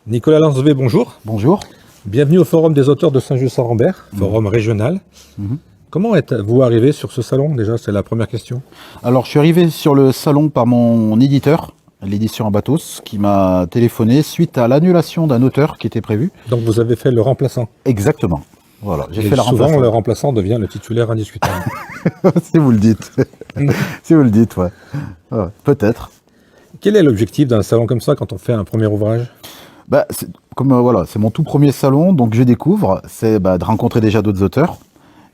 Nicolas Lancevé, bonjour. Bonjour. Bienvenue au Forum des auteurs de Saint-Just-Saint-Rambert, forum régional. Comment êtes-vous arrivé sur ce salon déjà? C'est la première question. Alors, je suis arrivé sur le salon par mon éditeur, l'édition Abatos, qui m'a téléphoné suite à l'annulation d'un auteur qui était prévu. Donc vous avez fait le remplaçant. Exactement. Voilà, j'ai Et fait la souvent, remplaçante. le remplaçant devient le titulaire indiscutable. Si vous le dites. Si vous le dites, ouais. Ouais, peut-être. Quel est l'objectif d'un salon comme ça quand on fait un premier ouvrage? Voilà, c'est mon tout premier salon, donc je découvre, c'est de rencontrer déjà d'autres auteurs,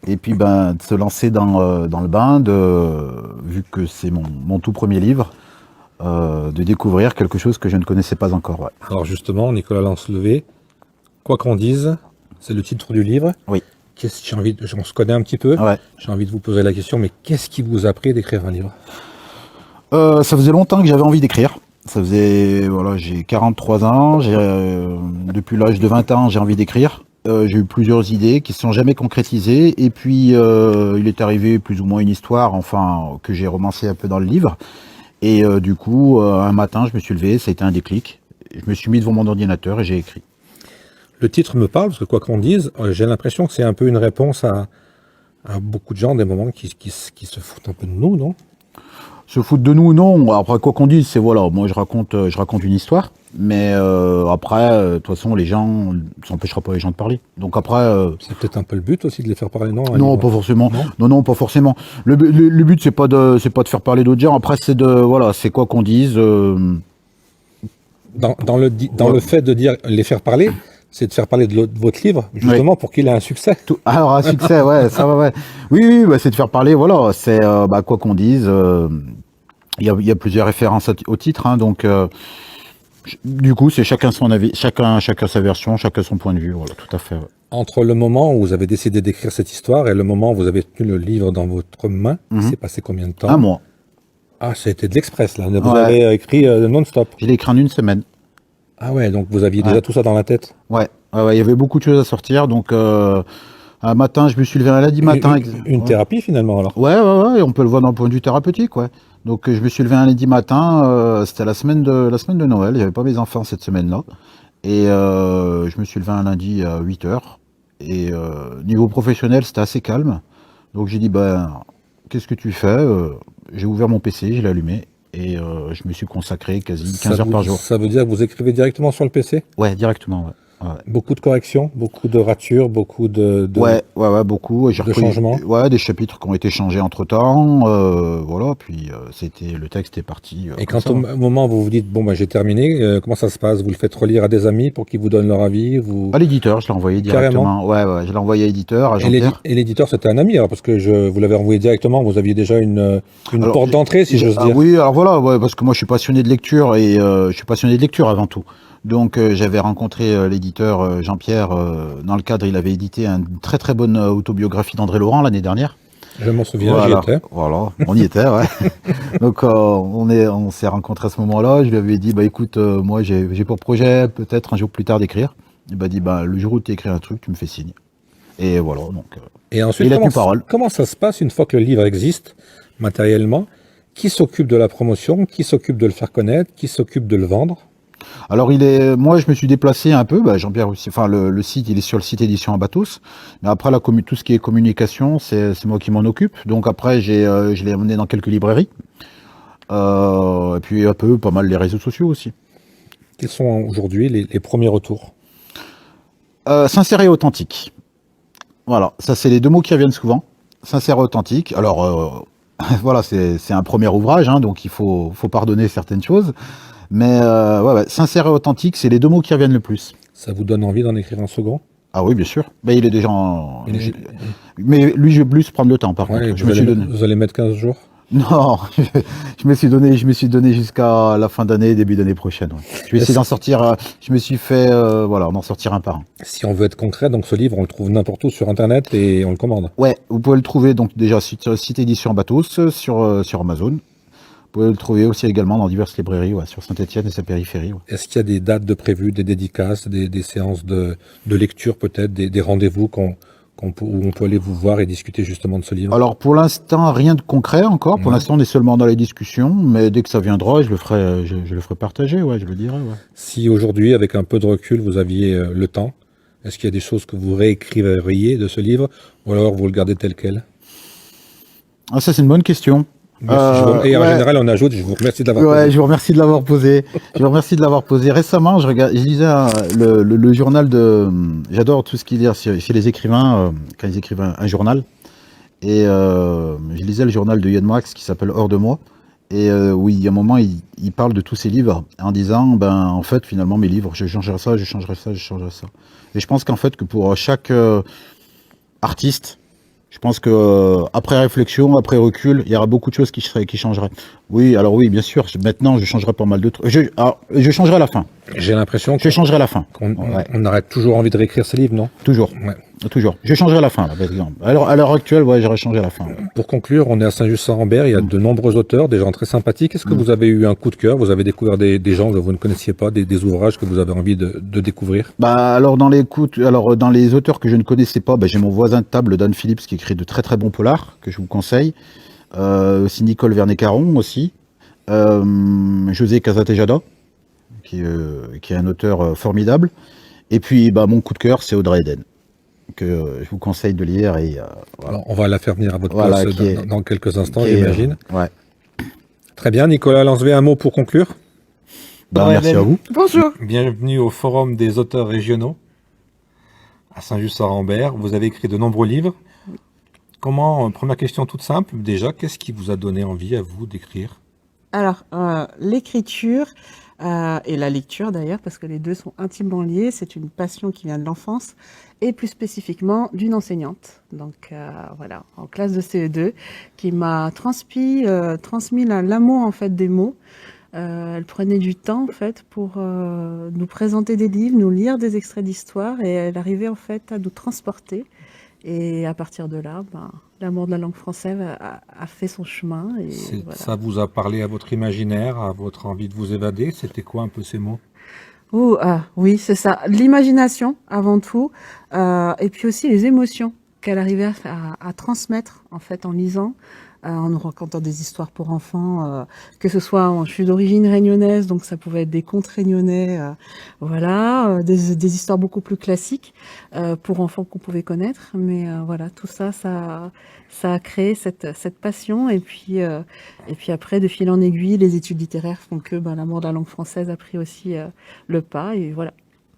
et puis de se lancer dans le bain, vu que c'est mon tout premier livre, de découvrir quelque chose que je ne connaissais pas encore. Ouais. Alors justement, Nicolas Lancevé, quoi qu'on dise, c'est le titre du livre. Oui. On se connaît un petit peu. Ouais. J'ai envie de vous poser la question, mais qu'est-ce qui vous a pris d'écrire un livre? Ça faisait longtemps que j'avais envie d'écrire. Ça faisait, voilà, j'ai 43 ans, depuis l'âge de 20 ans, j'ai envie d'écrire. J'ai eu plusieurs idées qui ne se sont jamais concrétisées. Et puis, il est arrivé plus ou moins une histoire, enfin, que j'ai romancé un peu dans le livre. Et du coup, un matin, je me suis levé, ça a été un déclic. Je me suis mis devant mon ordinateur et j'ai écrit. Le titre me parle, parce que quoi qu'on dise, j'ai l'impression que c'est un peu une réponse à beaucoup de gens, des moments qui se foutent un peu de nous, non? Se foutre de nous, non. Après, quoi qu'on dise, c'est voilà, moi je raconte une histoire. Mais après, de toute façon, les gens, ça n'empêchera pas les gens de parler. Donc après... C'est peut-être un peu le but aussi de les faire parler, non? Non, pas forcément. Non, pas forcément. Le but, c'est pas de faire parler d'autres gens. Après, c'est quoi qu'on dise. Dans le fait de dire les faire parler, c'est de faire parler de votre livre, justement, pour qu'il ait un succès. Alors, un succès, ouais, ça va, ouais. Oui, c'est de faire parler, voilà. C'est, quoi qu'on dise. Il y a plusieurs références au titre, hein, donc... du coup, c'est chacun son avis, chacun sa version, chacun son point de vue, voilà, tout à fait. Ouais. Entre le moment où vous avez décidé d'écrire cette histoire et le moment où vous avez tenu le livre dans votre main, il s'est passé combien de temps? Un mois. Ah, ça a été de l'express, là. Vous avez écrit non-stop. Je l'ai écrit en une semaine. Ah ouais, donc vous aviez déjà tout ça dans la tête? Ouais, il y avait beaucoup de choses à sortir, donc un matin, je me suis levé un lundi matin. Une thérapie, finalement, alors? Ouais, on peut le voir d'un point de vue thérapeutique, ouais. Donc je me suis levé un lundi matin, c'était la semaine de Noël, j'avais pas mes enfants cette semaine-là. Et je me suis levé un lundi à 8h. Et niveau professionnel, c'était assez calme. Donc j'ai dit, qu'est-ce que tu fais? J'ai ouvert mon PC, je l'ai allumé. Et je me suis consacré quasi 15 heures par jour. Ça veut dire que vous écrivez directement sur le PC? Ouais, directement, ouais. Beaucoup de corrections, beaucoup de ratures, beaucoup de Ouais, beaucoup. J'ai repris changements. Ouais, des chapitres qui ont été changés entre temps. Voilà, puis le texte est parti. Et quand au moment où vous vous dites, j'ai terminé, comment ça se passe? Vous le faites relire à des amis pour qu'ils vous donnent leur avis? À l'éditeur, je l'ai envoyé directement. Carrément. Ouais, je l'ai envoyé à l'éditeur, à Jean-Pierre. Et l'éditeur, c'était un ami, alors, parce que vous l'avez envoyé directement, vous aviez déjà une porte d'entrée, si j'ose dire. Oui, alors voilà, ouais, parce que moi je suis passionné de lecture et je suis passionné de lecture avant tout. Donc j'avais rencontré l'éditeur Jean-Pierre, dans le cadre, il avait édité une très très bonne autobiographie d'André Laurent l'année dernière. Je m'en souviens, voilà, j'y étais. Voilà, on y était, ouais. Donc on s'est rencontrés à ce moment-là, je lui avais dit, écoute, moi j'ai pour projet peut-être un jour plus tard d'écrire. Il m'a dit, le jour où tu écris un truc, tu me fais signe. Et voilà, donc... Et ensuite, comment ça se passe une fois que le livre existe, matériellement? Qui s'occupe de la promotion? Qui s'occupe de le faire connaître? Qui s'occupe de le vendre? Alors moi je me suis déplacé un peu, Jean-Pierre aussi, enfin le site, il est sur le site édition Abatos, mais après tout ce qui est communication, c'est moi qui m'en occupe, donc après je l'ai emmené dans quelques librairies, et puis pas mal les réseaux sociaux aussi. Quels sont aujourd'hui les premiers retours? Sincère et authentique. Voilà, ça c'est les deux mots qui reviennent souvent, sincère et authentique. Alors voilà, c'est un premier ouvrage, hein, donc il faut pardonner certaines choses. Mais sincère et authentique, c'est les deux mots qui reviennent le plus. Ça vous donne envie d'en écrire un second? Ah oui, bien sûr. Il est déjà Mais lui, je vais plus prendre le temps, par contre. Vous allez mettre 15 jours? Non, je me suis donné jusqu'à la fin d'année, début d'année prochaine. Ouais. Je vais essayer d'en sortir, je me suis fait, d'en sortir un par un. Si on veut être concret, donc ce livre, on le trouve n'importe où sur Internet et on le commande? Ouais, vous pouvez le trouver donc déjà sur le site édition Abatos, sur Amazon. Vous pouvez le trouver aussi également dans diverses librairies, sur Saint-Étienne et sa périphérie. Ouais. Est-ce qu'il y a des dates de prévues, des dédicaces, des séances de lecture peut-être, des rendez-vous qu'on où on peut aller vous voir et discuter justement de ce livre? Alors pour l'instant, rien de concret encore. Pour l'instant, on est seulement dans les discussions, mais dès que ça viendra, je le ferai partager, ouais, je le dirai. Ouais. Si aujourd'hui, avec un peu de recul, vous aviez le temps, est-ce qu'il y a des choses que vous réécriveriez de ce livre, ou alors vous le gardez tel quel? Ah, ça c'est une bonne question. Et en général, on ajoute, je vous remercie de l'avoir Ouais, posé. je vous remercie de l'avoir posé. Je vous remercie de l'avoir posé. Récemment, je lisais le journal de. J'adore tout ce qu'il y a chez les écrivains quand ils écrivent un journal. Et je lisais le journal de Yann Moix qui s'appelle Hors de moi. Et oui, il y a un moment, il parle de tous ses livres en disant, ben en fait, finalement, mes livres, je changerai ça, je changerai ça, je changerai ça. Et je pense qu'en fait, que pour chaque artiste, je pense que après réflexion, après recul, il y aura beaucoup de choses qui changeraient. Oui, alors oui, bien sûr. Maintenant, je changerai pas mal de trucs. Je changerai à la fin. J'ai l'impression Je changerai à la fin. qu'on Ouais. on aurait toujours envie de réécrire ce livre, non? Toujours. Ouais. Toujours. Je changerai à la fin, là, par exemple. Alors, à l'heure actuelle, ouais, j'aurais changé à la fin. Ouais. Pour conclure, on est à Saint-Just-Saint-Rambert, il y a de nombreux auteurs, des gens très sympathiques. Est-ce que vous avez eu un coup de cœur? Vous avez découvert des gens que vous ne connaissiez pas, des ouvrages que vous avez envie de découvrir? Bah, alors, dans les auteurs que je ne connaissais pas, bah, j'ai mon voisin de table, Dan Phillips, qui écrit de très très bons polars, que je vous conseille. Aussi Nicole Vernet-Caron, aussi. José Casatejada, qui est un auteur formidable. Et puis, bah, mon coup de cœur, c'est Audrey Eden, que je vous conseille de lire. Et, voilà. Alors, on va la faire venir à votre Voilà, place qui dans quelques instants, qui est, j'imagine. ouais. Très bien, Nicolas Lancevé, un mot pour conclure? Bah, Audrey merci Eden. à vous. Bonjour. Bienvenue au Forum des auteurs régionaux à Saint-Just-Saint-Rambert. Vous avez écrit de nombreux livres. Première question toute simple, déjà, qu'est-ce qui vous a donné envie à vous d'écrire? Alors, l'écriture et la lecture d'ailleurs, parce que les deux sont intimement liés, c'est une passion qui vient de l'enfance et plus spécifiquement d'une enseignante, donc voilà, en classe de CE2, qui m'a transmis l'amour en fait des mots. Elle prenait du temps en fait pour nous présenter des livres, nous lire des extraits d'histoire et elle arrivait en fait à nous transporter. Et à partir de là, l'amour de la langue française a fait son chemin. Et voilà. Ça vous a parlé à votre imaginaire, à votre envie de vous évader? C'était quoi un peu ces mots? Oui, c'est ça. L'imagination avant tout, et puis aussi les émotions qu'elle arrivait à transmettre en fait en lisant, en nous racontant des histoires pour enfants, que ce soit, je suis d'origine réunionnaise, donc ça pouvait être des contes réunionnais, voilà, des histoires beaucoup plus classiques pour enfants qu'on pouvait connaître, mais voilà, tout ça, ça a créé cette passion, et puis après, de fil en aiguille, les études littéraires font que l'amour de la langue française a pris aussi le pas, et voilà.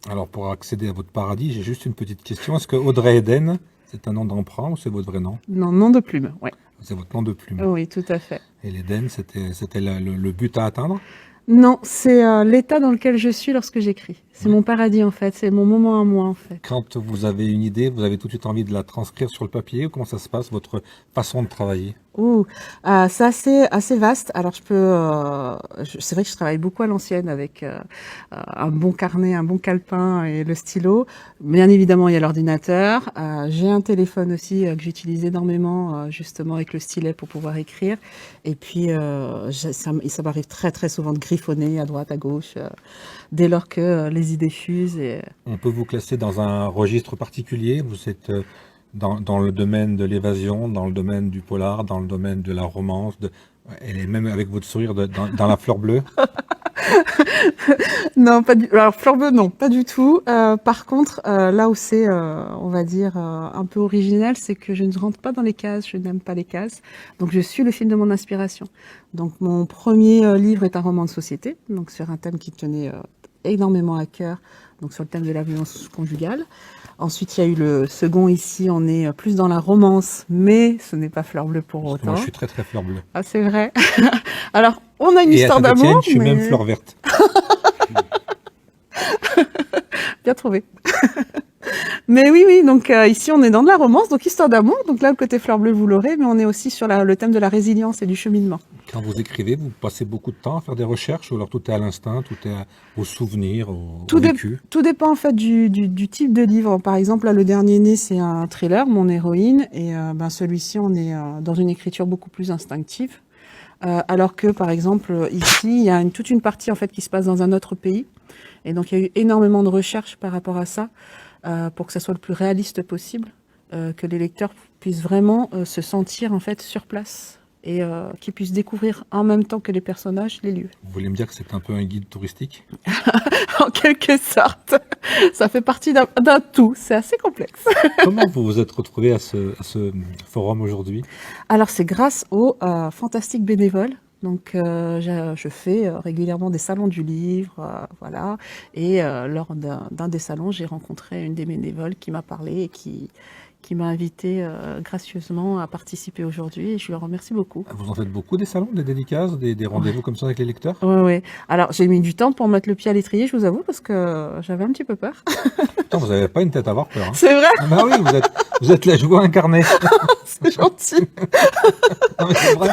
Alors, pour accéder à votre paradis, j'ai juste une petite question. Est-ce que Audrey Eden, c'est un nom d'emprunt ou c'est votre vrai nom? Non, nom de plume, ouais. C'est votre nom de plume. Oui, tout à fait. Et l'Éden, c'était le but à atteindre? Non, c'est l'état dans lequel je suis lorsque j'écris. C'est mon paradis en fait, c'est mon moment à moi en fait. Quand vous avez une idée, vous avez tout de suite envie de la transcrire sur le papier? Comment ça se passe, votre façon de travailler? C'est assez vaste. Alors c'est vrai que je travaille beaucoup à l'ancienne avec un bon carnet, un bon calepin et le stylo. Bien évidemment, il y a l'ordinateur. J'ai un téléphone aussi que j'utilise énormément justement avec le stylet pour pouvoir écrire. Et puis ça m'arrive très très souvent de griffonner à droite, à gauche, dès lors que les idées fusent. On peut vous classer dans un registre particulier? Vous êtes dans le domaine de l'évasion, dans le domaine du polar, dans le domaine de la romance, elle est même avec votre sourire dans la fleur bleue? Non, alors fleur bleue, non, pas du tout. Par contre, là où c'est, on va dire, un peu original, c'est que je ne rentre pas dans les cases, je n'aime pas les cases. Donc je suis le fil de mon inspiration. Donc mon premier livre est un roman de société, donc sur un thème qui tenait énormément à cœur, donc sur le thème de la violence conjugale. Ensuite, il y a eu le second ici, on est plus dans la romance, mais ce n'est pas fleur bleue pour autant. Moi, je suis très très fleur bleue. Ah, c'est vrai. Alors, on a une histoire d'amour. Je suis même fleur verte. Bien trouvé. Mais oui, donc ici on est dans de la romance, donc histoire d'amour, donc là le côté fleur bleue vous l'aurez, mais on est aussi sur le thème de la résilience et du cheminement. Quand vous écrivez, vous passez beaucoup de temps à faire des recherches, ou alors tout est à l'instinct, tout est au souvenir, au vécu? Tout dépend en fait du type de livre. Par exemple, là, le dernier né, c'est un thriller, Mon héroïne, et celui-ci on est dans une écriture beaucoup plus instinctive. Alors que par exemple ici, il y a toute une partie en fait qui se passe dans un autre pays, et donc il y a eu énormément de recherches par rapport à ça. Pour que ça soit le plus réaliste possible. que les lecteurs puissent vraiment se sentir en fait sur place et qu'ils puissent découvrir en même temps que les personnages les lieux. Vous voulez me dire que c'est un peu un guide touristique? En quelque sorte, ça fait partie d'un tout, c'est assez complexe. Comment vous vous êtes retrouvé à ce forum aujourd'hui? Alors c'est grâce aux fantastiques bénévoles. Donc je fais régulièrement des salons du livre, voilà. Et lors d'un des salons, j'ai rencontré une des bénévoles qui m'a parlé et qui m'a invité gracieusement à participer aujourd'hui. Et je le remercie beaucoup. Vous en faites beaucoup des salons, des dédicaces, des rendez-vous comme ça avec les lecteurs? Oui, oui. Alors j'ai mis du temps pour mettre le pied à l'étrier, je vous avoue, parce que j'avais un petit peu peur. Putain, vous n'avez pas une tête à avoir peur. Hein. C'est vrai, Ah bah oui, vous êtes la joie incarnée. c'est gentil. Non, mais c'est vrai.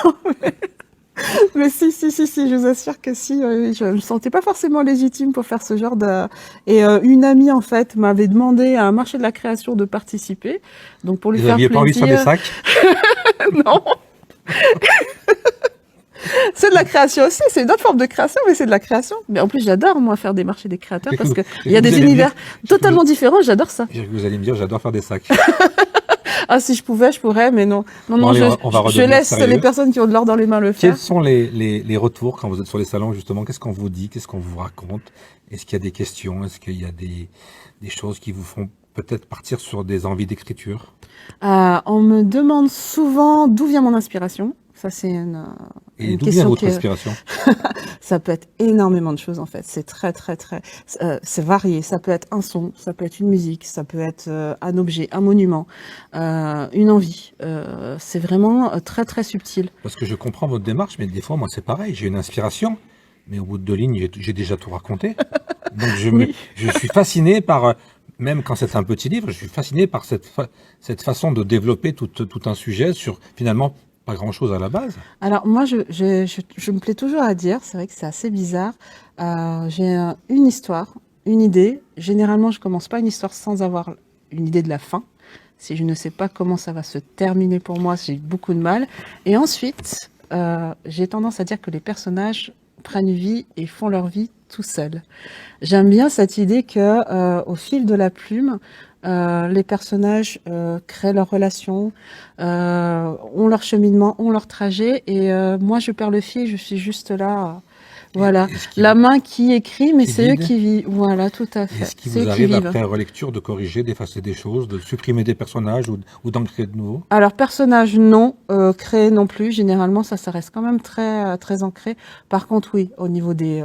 Mais si, je vous assure que si, je me sentais pas forcément légitime pour faire ce genre de... Et une amie, en fait, m'avait demandé à un marché de la création de participer, donc pour lui Vous faire n'aviez pas envie de faire des plaisir... sacs? Non. C'est de la création aussi, c'est une autre forme de création, mais c'est de la création. Mais en plus, j'adore, moi, faire des marchés des créateurs, parce qu'il y a des univers totalement différents, j'adore ça. Vous allez me dire, j'adore faire des sacs. Ah, si je pouvais, je pourrais, mais non. Non, Bon, non, allez, je on va je redevenir laisse sérieux. les personnes qui ont de l'or dans les mains le faire. Quels sont les retours quand vous êtes sur les salons, justement? Qu'est-ce qu'on vous dit? Qu'est-ce qu'on vous raconte? Est-ce qu'il y a des questions? Est-ce qu'il y a des choses qui vous font peut-être partir sur des envies d'écriture? On me demande souvent d'où vient mon inspiration. Ça, c'est Et une d'où vient question votre qui est... inspiration? Ça peut être énormément de choses, en fait. C'est très, c'est varié. Ça peut être un son, ça peut être une musique, ça peut être un objet, un monument, une envie. C'est vraiment très subtil. Parce que je comprends votre démarche, mais des fois, moi, c'est pareil. J'ai une inspiration, mais au bout de 2 lignes, j'ai déjà tout raconté. Donc, Oui. je suis fasciné par, même quand c'est un petit livre, je suis fasciné par cette façon de développer tout un sujet sur, finalement, pas grand-chose à la base. Alors moi, je me plais toujours à dire, c'est vrai que c'est assez bizarre, j'ai une histoire, une idée. Généralement, je commence pas une histoire sans avoir une idée de la fin. Si je ne sais pas comment ça va se terminer pour moi, j'ai beaucoup de mal. Et ensuite, j'ai tendance à dire que les personnages prennent vie et font leur vie tout seuls. J'aime bien cette idée que, au fil de la plume, les personnages créent leurs relations, ont leur cheminement, ont leur trajet, et moi je perds le fil, je suis juste là, voilà, Est-ce qu'il la main qui écrit, mais qui c'est eux guide? qui vivent, voilà, tout à fait, Est-ce qu'il c'est vous eux qui arrive, vivent. après relecture, de corriger, d'effacer des choses, de supprimer des personnages ou d'en créer de nouveaux? Alors personnage non, créé non plus. Généralement ça reste quand même très ancré. Par contre oui, au niveau des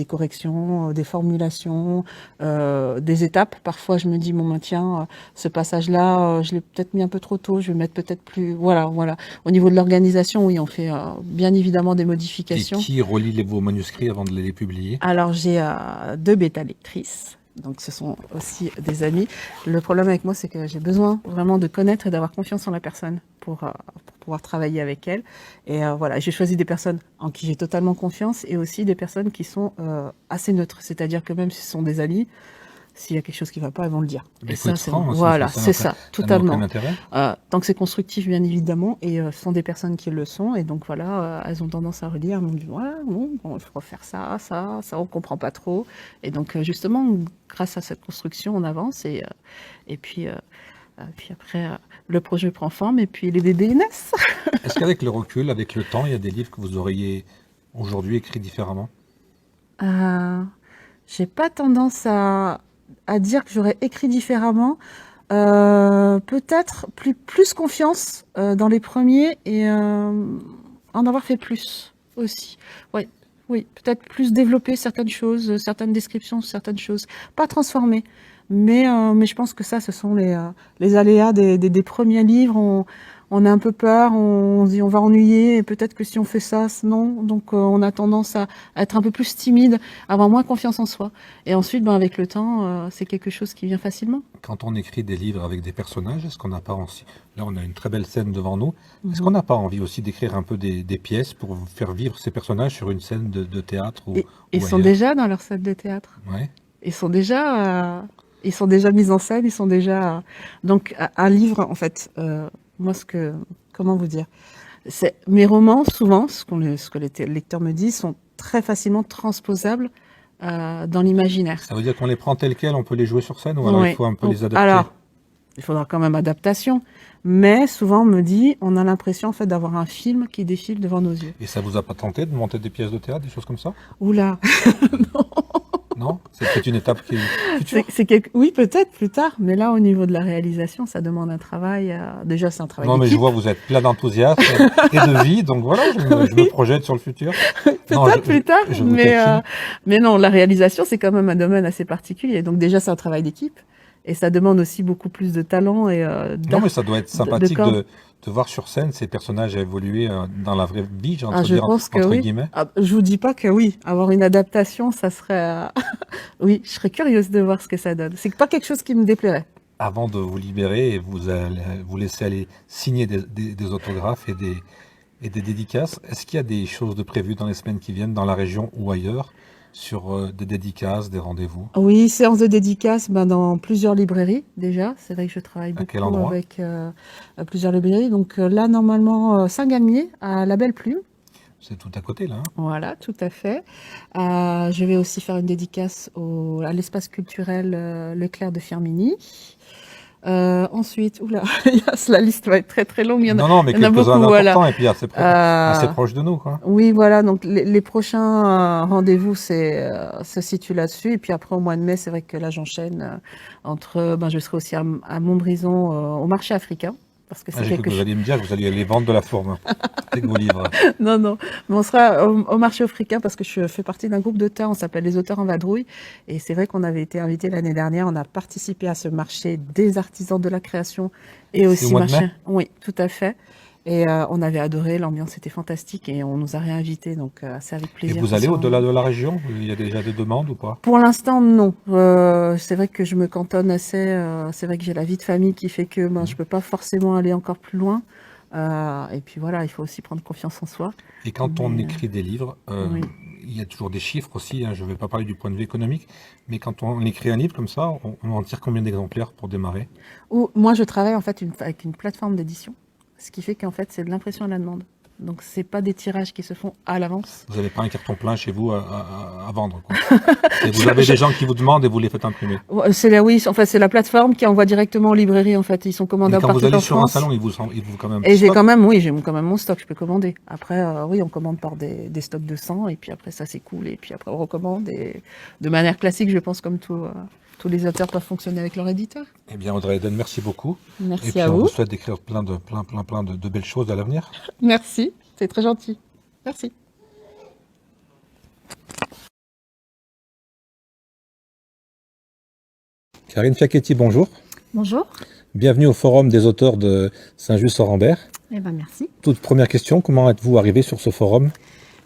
corrections, des formulations, des étapes. Parfois je me dis bon tiens, ce passage-là, je l'ai peut-être mis un peu trop tôt. Je vais mettre peut-être plus. Voilà. Au niveau de l'organisation, oui, on fait bien évidemment des Et modifications. qui relit vos manuscrits avant de les publier? Alors j'ai 2 bêta lectrices. Donc ce sont aussi des amis. Le problème avec moi, c'est que j'ai besoin vraiment de connaître et d'avoir confiance en la personne pour pouvoir travailler avec elle. Et voilà, j'ai choisi des personnes en qui j'ai totalement confiance et aussi des personnes qui sont assez neutres. C'est-à-dire que même si ce sont des amis, s'il y a quelque chose qui ne va pas, elles vont le dire. Mais Et il faut être c'est franc, bon. hein, Voilà, ça n'a c'est pas- ça, ça n'a totalement. aucun intérêt. Tant que c'est constructif, bien évidemment, et ce sont des personnes qui le sont, et donc voilà, elles ont tendance à relire, elles m'ont dit, ouais, bon, il faut refaire ça, on comprend pas trop. Et donc, justement, grâce à cette construction, on avance, et puis après, le projet prend forme, et puis les bébés naissent. Est-ce qu'avec le recul, avec le temps, il y a des livres que vous auriez aujourd'hui écrits différemment? J'ai pas tendance à dire que j'aurais écrit différemment. Peut-être plus confiance dans les premiers et en avoir fait plus aussi. Ouais, oui, peut-être plus développer certaines choses, certaines descriptions, certaines choses. Pas transformer. Mais je pense que ça, ce sont les aléas des premiers livres. On a un peu peur, on se dit on va ennuyer, et peut-être que si on fait ça, non. Donc on a tendance à être un peu plus timide, à avoir moins confiance en soi. Et ensuite, avec le temps, c'est quelque chose qui vient facilement. Quand on écrit des livres avec des personnages, est-ce qu'on n'a pas aussi... Là, on a une très belle scène devant nous. Est-ce Mhm. qu'on n'a pas envie aussi d'écrire un peu des pièces pour faire vivre ces personnages sur une scène de théâtre ou Ils sont ailleurs? déjà dans leur salle de théâtre. Ouais. Ils sont déjà mis en scène, ils sont déjà... Donc, un livre, en fait, moi, comment vous dire, c'est mes romans, souvent, ce que les lecteurs me disent, sont très facilement transposables dans l'imaginaire. Ça veut dire qu'on les prend tels quels, on peut les jouer sur scène ou alors Oui. il faut un peu les adapter? Alors, il faudra quand même adaptation. Mais souvent, on me dit, on a l'impression en fait d'avoir un film qui défile devant nos yeux. Et ça vous a pas tenté de monter des pièces de théâtre, des choses comme ça? Oula, Non? C'est peut-être une étape qui est future. oui, peut-être plus tard, mais là, au niveau de la réalisation, ça demande un travail. Déjà, c'est un travail Non, mais je d'équipe. vois, vous êtes plein d'enthousiasme et de vie, donc voilà, je me projette sur le futur. Non, Peut-être plus tard, je vous taquine. mais non, la réalisation, c'est quand même un domaine assez particulier. Donc déjà, c'est un travail d'équipe et ça demande aussi beaucoup plus de talent et Non, mais ça doit être sympathique corps. de voir sur scène ces personnages évoluer dans la vraie vie, j'ai envie Ah, de je dire, pense que entre oui. guillemets. Ah, je vous dis pas que oui, avoir une adaptation, ça serait... oui, je serais curieuse de voir ce que ça donne. C'est pas quelque chose qui me déplairait. Avant de vous libérer et vous laisser aller signer des autographes et des dédicaces, est-ce qu'il y a des choses de prévues dans les semaines qui viennent dans la région ou ailleurs sur des dédicaces, des rendez-vous? Oui, séance de dédicace dans plusieurs librairies déjà. C'est vrai que je travaille À quel beaucoup endroit? avec plusieurs librairies. Donc là, normalement, Saint-Galmier, à la Belle Plume. C'est tout à côté là, hein. Voilà, tout à fait. Je vais aussi faire une dédicace à l'espace culturel Leclerc de Firminy. Ensuite, oula, la liste va être très très longue. Non, mais il y en a quelques-uns beaucoup, voilà. d'importants et puis assez proches de nous, quoi. Oui, voilà. Donc les prochains rendez-vous se situent là-dessus. Et puis après, au mois de mai, c'est vrai que là, j'enchaîne je serai aussi à Montbrison au marché africain. Parce que c'est J'ai cru quelque que vous chose. alliez me dire que vous alliez aller vendre de la fourme avec vos livres. Non, non. Mais on sera au marché africain parce que je fais partie d'un groupe d'auteurs. On s'appelle les Auteurs en Vadrouille. Et c'est vrai qu'on avait été invités l'année dernière. On a participé à ce marché des artisans de la création et C'est au aussi mois de mai? marché. Oui, tout à fait. Et on avait adoré. L'ambiance était fantastique et on nous a réinvités. Donc, c'est avec Et plaisir. vous allez au-delà de la région? Il y a déjà des demandes ou pas? Pour l'instant, non. C'est vrai que je me cantonne assez. C'est vrai que j'ai la vie de famille qui fait que je peux pas forcément aller encore plus loin. Et puis voilà, il faut aussi prendre confiance en soi. Et quand on Mais, écrit des livres, oui. il y a toujours des chiffres aussi, hein, je ne vais pas parler du point de vue économique, mais quand on écrit un livre comme ça, on en tire combien d'exemplaires pour démarrer? Moi, je travaille en fait avec une plateforme d'édition, ce qui fait qu'en fait, c'est de l'impression à la demande. Donc, c'est pas des tirages qui se font à l'avance. Vous n'avez pas un carton plein chez vous à vendre, quoi. Et vous avez des gens qui vous demandent et vous les faites imprimer. C'est la plateforme qui envoie directement aux librairies. En fait, ils sont Et commandables quand vous partout allez en sur un France. salon, ils vous quand même Et j'ai stockent. quand même, oui, j'ai quand même mon stock, je peux commander. Après, oui, on commande par des stocks de 100, et puis après, ça s'écoule, et puis après, on recommande. Et de manière classique, je pense, comme tous les auteurs peuvent fonctionner avec leur éditeur. Eh bien, Audrey Eden, merci beaucoup. Et Merci puis, à on vous. vous souhaite d'écrire plein de belles choses à l'avenir. Merci, c'est très gentil. Merci. Karine Fiacchetti, bonjour. Bonjour. Bienvenue au Forum des auteurs de Saint-Just-Sorambert. Eh ben merci. Toute première question, comment êtes-vous arrivé sur ce forum?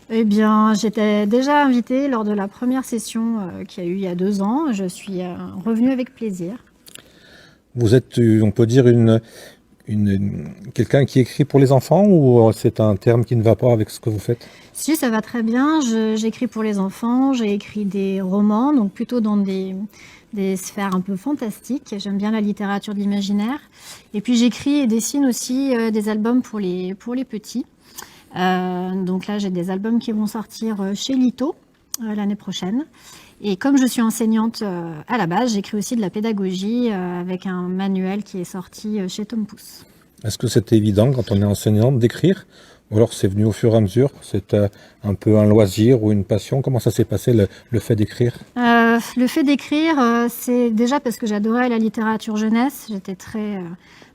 Eh bien, j'étais déjà invitée lors de la première session qu'il y a eu il y a 2 ans. Je suis revenue avec plaisir. Vous êtes, on peut dire, quelqu'un qui écrit pour les enfants ou c'est un terme qui ne va pas avec ce que vous faites? Si, ça va très bien. J'écris pour les enfants. J'ai écrit des romans, donc plutôt dans des sphères un peu fantastiques. J'aime bien la littérature de l'imaginaire. Et puis j'écris et dessine aussi des albums pour les petits. Donc là, j'ai des albums qui vont sortir chez Lito l'année prochaine. Et comme je suis enseignante à la base, j'écris aussi de la pédagogie avec un manuel qui est sorti chez Tom Pouce. Est-ce que c'est évident quand on est enseignante d'écrire? Ou alors c'est venu au fur et à mesure? C'est un peu un loisir ou une passion? Comment ça s'est passé le fait d'écrire? Le fait d'écrire, c'est déjà parce que j'adorais la littérature jeunesse. J'étais très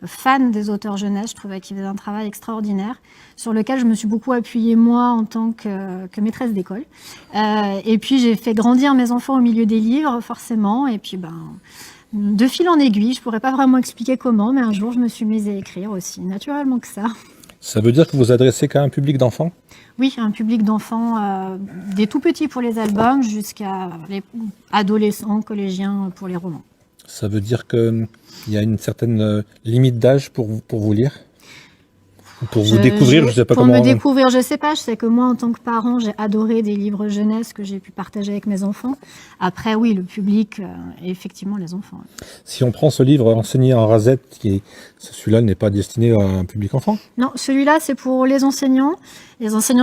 fan des auteurs jeunesse. Je trouvais qu'ils faisaient un travail extraordinaire sur lequel je me suis beaucoup appuyée moi en tant que maîtresse d'école. Et puis j'ai fait grandir mes enfants au milieu des livres, forcément. Et puis de fil en aiguille, je pourrais pas vraiment expliquer comment, mais un jour je me suis mise à écrire aussi, naturellement que ça. Ça veut dire que vous adressez qu'à un public d'enfants? Oui, un public d'enfants, des tout petits pour les albums jusqu'à les adolescents, collégiens pour les romans. Ça veut dire qu'il y a une certaine limite d'âge pour vous lire? Pour vous découvrir, je ne sais pas pour comment... me découvrir, je sais pas. Je sais que moi, en tant que parent, j'ai adoré des livres jeunesse que j'ai pu partager avec mes enfants. Après, oui, le public, effectivement, les enfants. Si on prend ce livre enseigné en rasette, celui-là n'est pas destiné à un public enfant? Non, celui-là, c'est pour les enseignants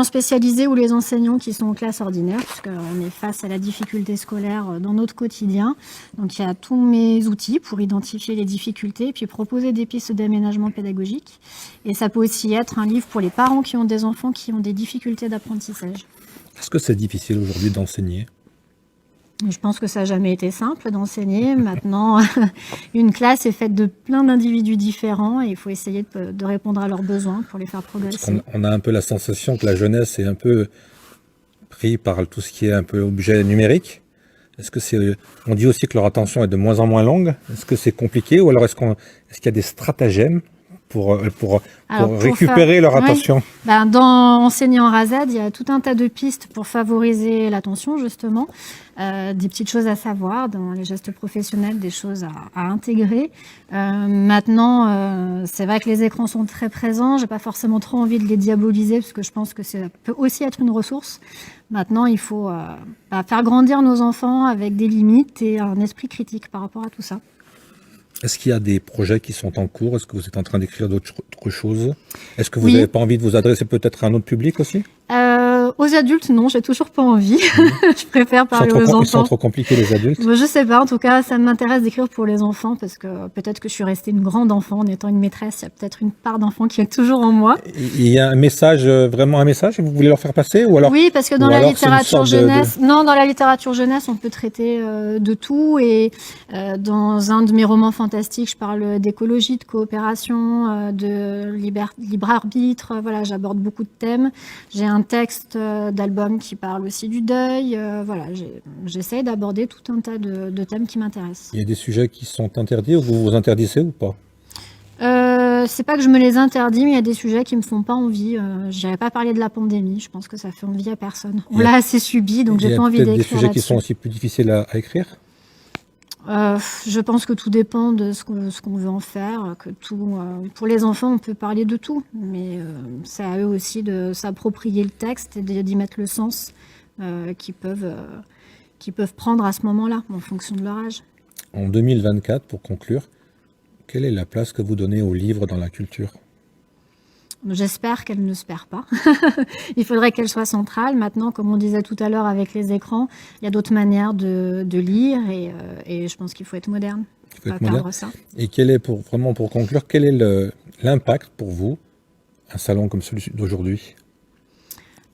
spécialisés ou les enseignants qui sont en classe ordinaire, puisqu'on est face à la difficulté scolaire dans notre quotidien. Donc, il y a tous mes outils pour identifier les difficultés et puis proposer des pistes d'aménagement pédagogique. Et ça peut aussi être un livre pour les parents qui ont des enfants qui ont des difficultés d'apprentissage. Est-ce que c'est difficile aujourd'hui d'enseigner? Je pense que ça n'a jamais été simple d'enseigner. Maintenant, une classe est faite de plein d'individus différents et il faut essayer de répondre à leurs besoins pour les faire progresser. On a un peu la sensation que la jeunesse est un peu pris par tout ce qui est un peu objet numérique. Est-ce que on dit aussi que leur attention est de moins en moins longue. Est-ce que c'est compliqué ou alors est-ce qu'il y a des stratagèmes pour récupérer leur attention? Dans Enseigner en rasade, il y a tout un tas de pistes pour favoriser l'attention, justement. Des petites choses à savoir dans les gestes professionnels, des choses à intégrer. Maintenant, c'est vrai que les écrans sont très présents. J'ai pas forcément trop envie de les diaboliser parce que je pense que ça peut aussi être une ressource. Maintenant, il faut faire grandir nos enfants avec des limites et un esprit critique par rapport à tout ça. Est-ce qu'il y a des projets qui sont en cours? Est-ce que vous êtes en train d'écrire d'autres choses? Est-ce que vous n'avez pas envie de vous adresser peut-être à un autre public aussi? Aux adultes, non, j'ai toujours pas envie. Je préfère parler aux enfants. Ils sont trop compliqués, les adultes? Je sais pas, en tout cas, ça m'intéresse d'écrire pour les enfants parce que peut-être que je suis restée une grande enfant en étant une maîtresse. Il y a peut-être une part d'enfant qui est toujours en moi. Il y a un message, vraiment un message que vous voulez leur faire passer ou alors? Oui, parce que dans la littérature jeunesse, dans la littérature jeunesse, on peut traiter de tout et dans un de mes romans fantastiques, je parle d'écologie, de coopération, de libre arbitre. Voilà, j'aborde beaucoup de thèmes. J'ai un texte d'album qui parle aussi du deuil. Voilà, j'essaye d'aborder tout un tas de thèmes qui m'intéressent. Il y a des sujets qui sont interdits ou vous vous interdisez ou pas? C'est pas que je me les interdis, mais il y a des sujets qui me font pas envie. Je n'irais pas parler de la pandémie. Je pense que ça fait envie à personne. On l'a assez subi, donc j'ai pas envie d'écrire là-dessus. Il y a peut-être des sujets qui sont aussi plus difficiles à écrire? Je pense que tout dépend de ce qu'on veut en faire. Pour les enfants, on peut parler de tout, mais c'est à eux aussi de s'approprier le texte et d'y mettre le sens qu'ils peuvent prendre à ce moment-là, en fonction de leur âge. En 2024, pour conclure, quelle est la place que vous donnez aux livres dans la culture? J'espère qu'elle ne se perd pas. Il faudrait qu'elle soit centrale. Maintenant, comme on disait tout à l'heure avec les écrans, il y a d'autres manières de lire et je pense qu'il faut être moderne. Il faut pas perdre ça. Et pour conclure, quel est l'impact pour vous, un salon comme celui d'aujourd'hui?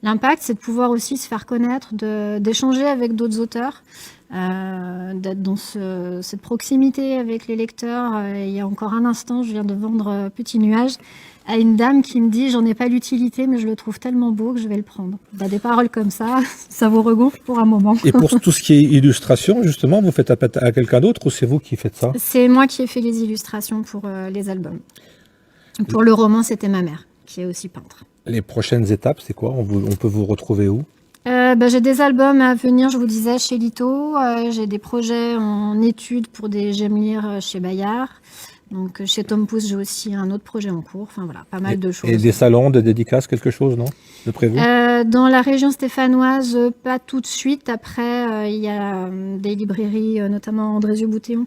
L'impact, c'est de pouvoir aussi se faire connaître, d'échanger avec d'autres auteurs, d'être dans cette proximité avec les lecteurs. Il y a encore un instant, je viens de vendre Petit Nuage à une dame qui me dit « j'en ai pas l'utilité, mais je le trouve tellement beau que je vais le prendre ». Des paroles comme ça, ça vous regonfle pour un moment. Et pour tout ce qui est illustration, justement, vous faites appel à quelqu'un d'autre ou c'est vous qui faites ça? C'est moi qui ai fait les illustrations pour les albums. Pour le roman, c'était ma mère, qui est aussi peintre. Les prochaines étapes, c'est quoi? On peut vous retrouver où? J'ai des albums à venir, je vous disais, chez Lito. J'ai des projets en études pour des J'aime lire chez Bayard. Donc, chez Tom Pouce, j'ai aussi un autre projet en cours. Enfin, voilà, pas mal de choses. Et des salons, des dédicaces, quelque chose, non? De prévu? Dans la région stéphanoise, pas tout de suite. Après, il y a des librairies, notamment Andrézieux-Boutéon,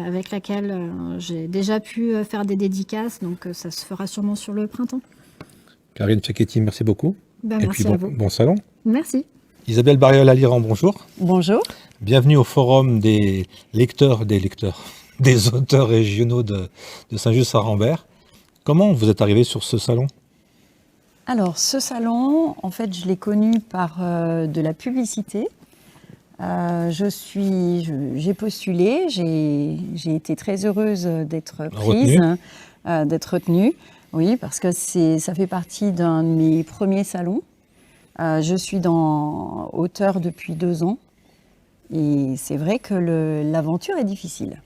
avec laquelle j'ai déjà pu faire des dédicaces. Donc, ça se fera sûrement sur le printemps. Karine Tcheketi, merci beaucoup. Merci et puis à vous. Bon salon. Merci. Isabelle Bariol-Aliran, bonjour. Bonjour. Bienvenue au forum des auteurs régionaux de Saint-Just-Saint-Rambert. Comment vous êtes arrivé sur ce salon? Alors, ce salon, en fait, je l'ai connu par de la publicité. J'ai postulé, j'ai été très heureuse d'être prise, d'être retenue. Oui, parce que ça fait partie d'un de mes premiers salons. Je suis auteur depuis 2 ans et c'est vrai que l'aventure est difficile.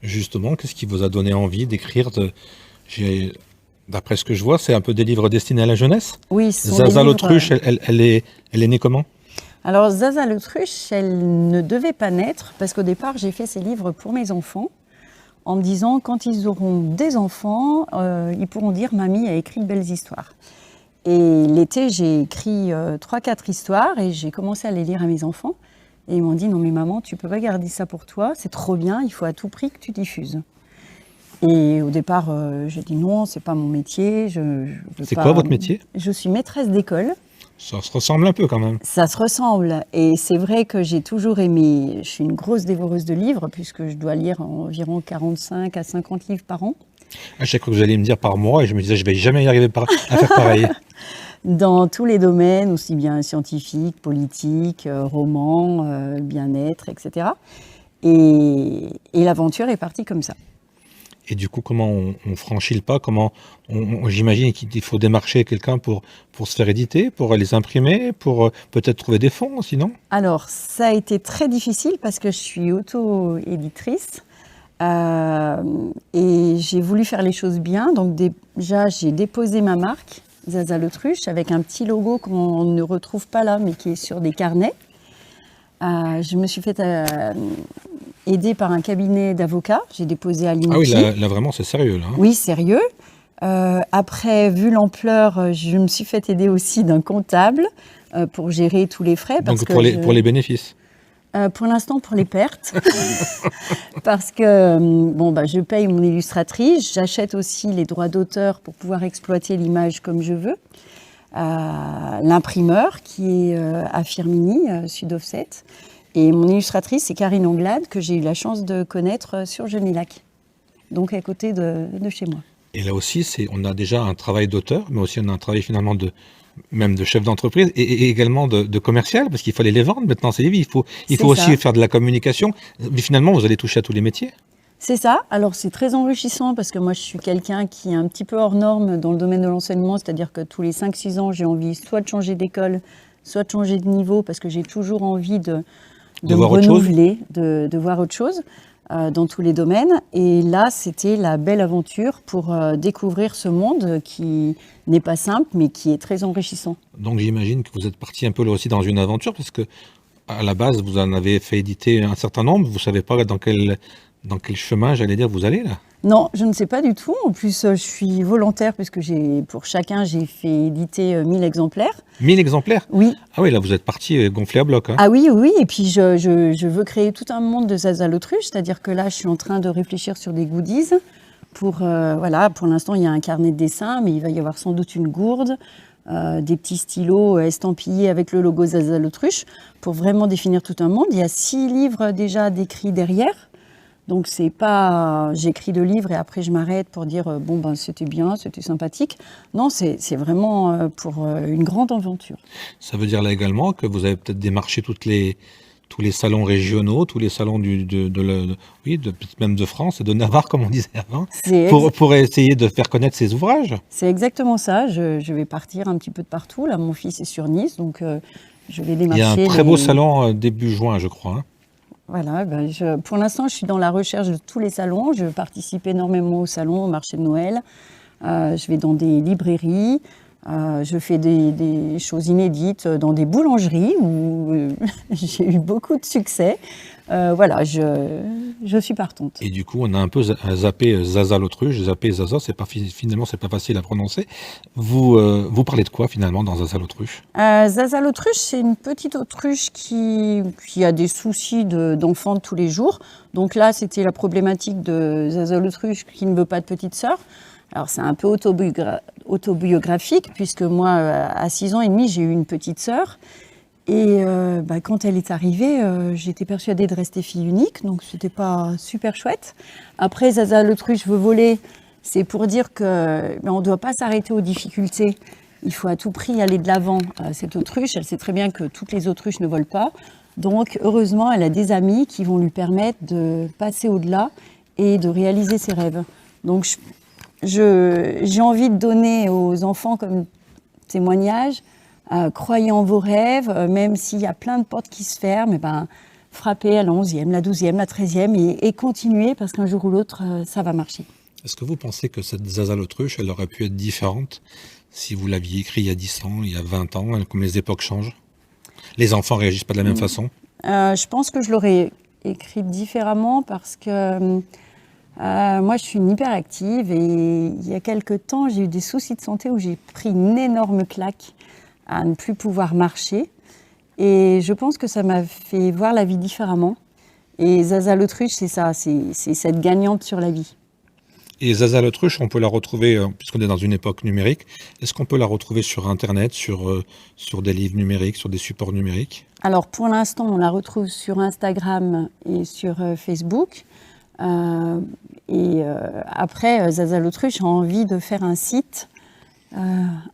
Justement, qu'est-ce qui vous a donné envie d'écrire D'après ce que je vois, c'est un peu des livres destinés à la jeunesse? Oui, Zaza l'autruche, elle est née comment? Alors, Zaza l'autruche, elle ne devait pas naître parce qu'au départ, j'ai fait ces livres pour mes enfants en me disant quand ils auront des enfants, ils pourront dire mamie a écrit de belles histoires. Et l'été, j'ai écrit 3-4 histoires et j'ai commencé à les lire à mes enfants. Et ils m'ont dit non mais maman, tu peux pas garder ça pour toi, c'est trop bien, il faut à tout prix que tu diffuses. Et au départ, j'ai dit non, c'est pas mon métier. C'est quoi votre métier? Je suis maîtresse d'école. Ça se ressemble un peu quand même. Ça se ressemble. Et c'est vrai que j'ai toujours aimé. Je suis une grosse dévoreuse de livres, puisque je dois lire environ 45 à 50 livres par an. À chaque fois que vous allez me dire par mois, et je me disais, je vais jamais y arriver à faire pareil. Dans tous les domaines, aussi bien scientifiques, politiques, romans, bien-être, etc. Et l'aventure est partie comme ça. Et du coup, comment on franchit le pas? Comment j'imagine qu'il faut démarcher quelqu'un pour se faire éditer, pour les imprimer, pour peut-être trouver des fonds, sinon? Alors, ça a été très difficile parce que je suis auto-éditrice et j'ai voulu faire les choses bien. Donc déjà, j'ai déposé ma marque, Zaza l'Autruche, avec un petit logo qu'on ne retrouve pas là, mais qui est sur des carnets. Je me suis fait aidée par un cabinet d'avocats. J'ai déposé à l'INPI. Ah oui, là vraiment, c'est sérieux, là. Hein. Oui, sérieux. Après, vu l'ampleur, je me suis fait aider aussi d'un comptable pour gérer tous les frais. Donc pour les bénéfices? Pour l'instant, pour les pertes. Parce que je paye mon illustratrice. J'achète aussi les droits d'auteur pour pouvoir exploiter l'image comme je veux. L'imprimeur qui est à Firminy, Sud Offset. Et mon illustratrice, c'est Karine Anglade, que j'ai eu la chance de connaître sur Genilac, donc à côté de chez moi. Et là aussi, on a déjà un travail d'auteur, mais aussi on a un travail finalement même de chef d'entreprise et également de commercial, parce qu'il fallait les vendre maintenant, ces livres. Il faut aussi faire de la communication. Mais finalement, vous allez toucher à tous les métiers. C'est ça. Alors, c'est très enrichissant parce que moi, je suis quelqu'un qui est un petit peu hors norme dans le domaine de l'enseignement, c'est-à-dire que tous les 5-6 ans, j'ai envie soit de changer d'école, soit de changer de niveau, parce que j'ai toujours envie de me renouveler, de voir autre chose dans tous les domaines. Et là, c'était la belle aventure pour découvrir ce monde qui n'est pas simple, mais qui est très enrichissant. Donc, j'imagine que vous êtes parti un peu là aussi dans une aventure, parce que à la base, vous en avez fait éditer un certain nombre. Vous ne savez pas dans quel chemin, j'allais dire, vous allez là? Non, je ne sais pas du tout. En plus, je suis volontaire puisque pour chacun, j'ai fait éditer 1000 exemplaires. 1000 exemplaires? Oui. Ah oui, là, vous êtes parti gonflé à bloc. Hein. Ah oui. Et puis, je veux créer tout un monde de Zaza l'Autruche. C'est-à-dire que là, je suis en train de réfléchir sur des goodies. Pour l'instant, il y a un carnet de dessin, mais il va y avoir sans doute une gourde, des petits stylos estampillés avec le logo Zaza l'Autruche pour vraiment définir tout un monde. Il y a 6 livres déjà décrits derrière. Donc, c'est pas j'écris 2 livres et après je m'arrête pour dire c'était bien, c'était sympathique. Non, c'est vraiment pour une grande aventure. Ça veut dire là également que vous avez peut-être démarché tous les salons régionaux, tous les salons peut-être même de France et de Navarre, comme on disait avant, pour essayer de faire connaître ces ouvrages. C'est exactement ça. Je vais partir un petit peu de partout. Là, mon fils est sur Nice, donc je vais démarcher. Il y a un très beau salon début juin, je crois. Hein. Voilà, pour l'instant, je suis dans la recherche de tous les salons. Je participe énormément au salon, au marché de Noël. Je vais dans des librairies. Je fais des choses inédites dans des boulangeries où j'ai eu beaucoup de succès. Je suis partante. Et du coup, on a un peu zappé Zaza l'Autruche, zappé Zaza, finalement, c'est pas facile à prononcer. Vous parlez de quoi finalement dans Zaza l'Autruche? Zaza l'Autruche, c'est une petite autruche qui a des soucis d'enfants de tous les jours. Donc là, c'était la problématique de Zaza l'Autruche qui ne veut pas de petite sœur. Alors, c'est un peu autobiographique, puisque moi, à 6 ans et demi, j'ai eu une petite sœur. Et quand elle est arrivée, j'étais persuadée de rester fille unique, donc c'était pas super chouette. Après, Zaza l'Autruche veut voler, c'est pour dire qu'on ne doit pas s'arrêter aux difficultés. Il faut à tout prix aller de l'avant. Cette autruche, elle sait très bien que toutes les autruches ne volent pas. Donc, heureusement, elle a des amis qui vont lui permettre de passer au-delà et de réaliser ses rêves. Donc, j'ai envie de donner aux enfants comme témoignage, croyez en vos rêves, même s'il y a plein de portes qui se ferment, frappez à la 11e, la 12e, la 13e et continuez parce qu'un jour ou l'autre, ça va marcher. Est-ce que vous pensez que cette Zaza l'Autruche, elle aurait pu être différente si vous l'aviez écrit il y a 10 ans, il y a 20 ans, comme les époques changent? Les enfants réagissent pas de la même façon? Je pense que je l'aurais écrite différemment parce que Moi, je suis une hyperactive et il y a quelque temps, j'ai eu des soucis de santé où j'ai pris une énorme claque à ne plus pouvoir marcher. Et je pense que ça m'a fait voir la vie différemment. Et Zaza l'autruche, c'est ça, c'est cette gagnante sur la vie. Et Zaza l'autruche, on peut la retrouver, puisqu'on est dans une époque numérique, est-ce qu'on peut la retrouver sur Internet, sur des livres numériques, sur des supports numériques? Alors pour l'instant, on la retrouve sur Instagram et sur Facebook. Après, Zaza l'autruche a envie de faire un site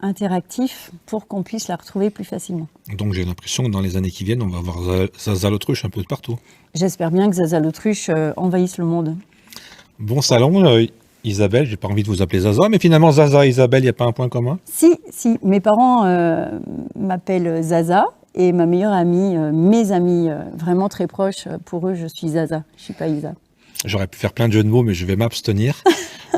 interactif pour qu'on puisse la retrouver plus facilement. Donc j'ai l'impression que dans les années qui viennent, on va avoir Zaza l'autruche un peu de partout. J'espère bien que Zaza l'autruche envahisse le monde. Bon salon, Isabelle, j'ai pas envie de vous appeler Zaza, mais finalement Zaza et Isabelle, il n'y a pas un point commun? Si, mes parents m'appellent Zaza et ma meilleure amie, mes amis vraiment très proches, pour eux, je suis Zaza, je suis pas Isa. J'aurais pu faire plein de jeux de mots, mais je vais m'abstenir.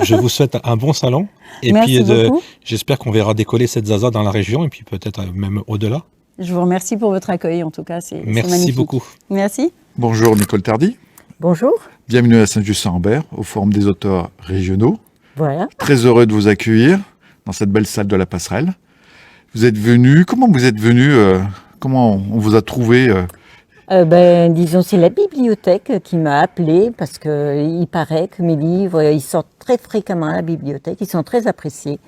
Je vous souhaite un bon salon. Et Merci beaucoup. J'espère qu'on verra décoller cette Zaza dans la région et puis peut-être même au-delà. Je vous remercie pour votre accueil, en tout cas, c'est Merci magnifique. beaucoup. Merci. Bonjour Nicole Tardy, Bonjour, bienvenue à Saint-Just-Saint-Ambert, au Forum des auteurs régionaux. voilà. Très heureux de vous accueillir dans cette belle salle de la Passerelle. Vous êtes venu, comment vous êtes venu, comment on vous a trouvé Disons, c'est la bibliothèque qui m'a appelée parce que il paraît que mes livres, ils sortent très fréquemment à la bibliothèque, ils sont très appréciés.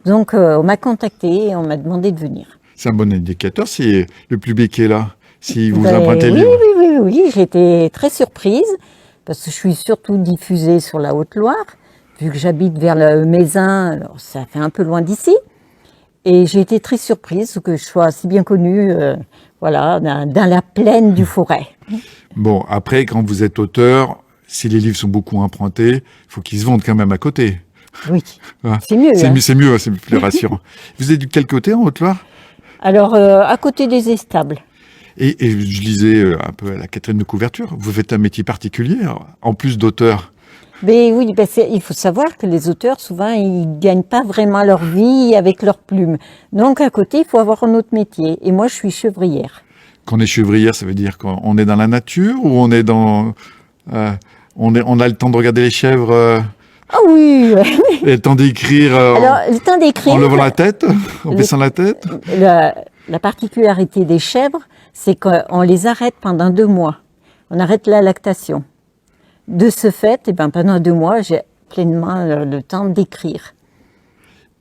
Donc, on m'a contacté et on m'a demandé de venir. C'est un bon indicateur si le public est là, si vous Ben, empruntez le oui, livre. oui, j'étais très surprise parce que je suis surtout diffusée sur la Haute-Loire, vu que j'habite vers le Mézin, alors ça fait un peu loin d'ici. Et j'ai été très surprise que je sois si bien connue, voilà, dans la plaine du Forêt. Bon, après, quand vous êtes auteur, si les livres sont beaucoup empruntés, il faut qu'ils se vendent quand même à côté. Oui, Ah, c'est mieux. C'est hein. mieux, c'est mieux, c'est plus rassurant. Vous êtes de quel côté en Haute-Loire? Alors, à côté des éstables. Et je lisais un peu à la quatrième de couverture, vous faites un métier particulier, en plus d'auteur. Mais oui, il faut savoir que les auteurs, souvent, ils gagnent pas vraiment leur vie avec leurs plumes. Donc, à côté, il faut avoir un autre métier. Et moi, je suis chevrière. Quand on est chevrière, ça veut dire qu'on est dans la nature ou on est dans... on a le temps de regarder les chèvres Ah oui, et le temps d'écrire alors, le temps d'écrire, en levant la tête, en baissant la tête. la particularité des chèvres, c'est qu'on les arrête pendant 2 mois. On arrête la lactation. De ce fait, pendant 2 mois, j'ai pleinement le temps d'écrire.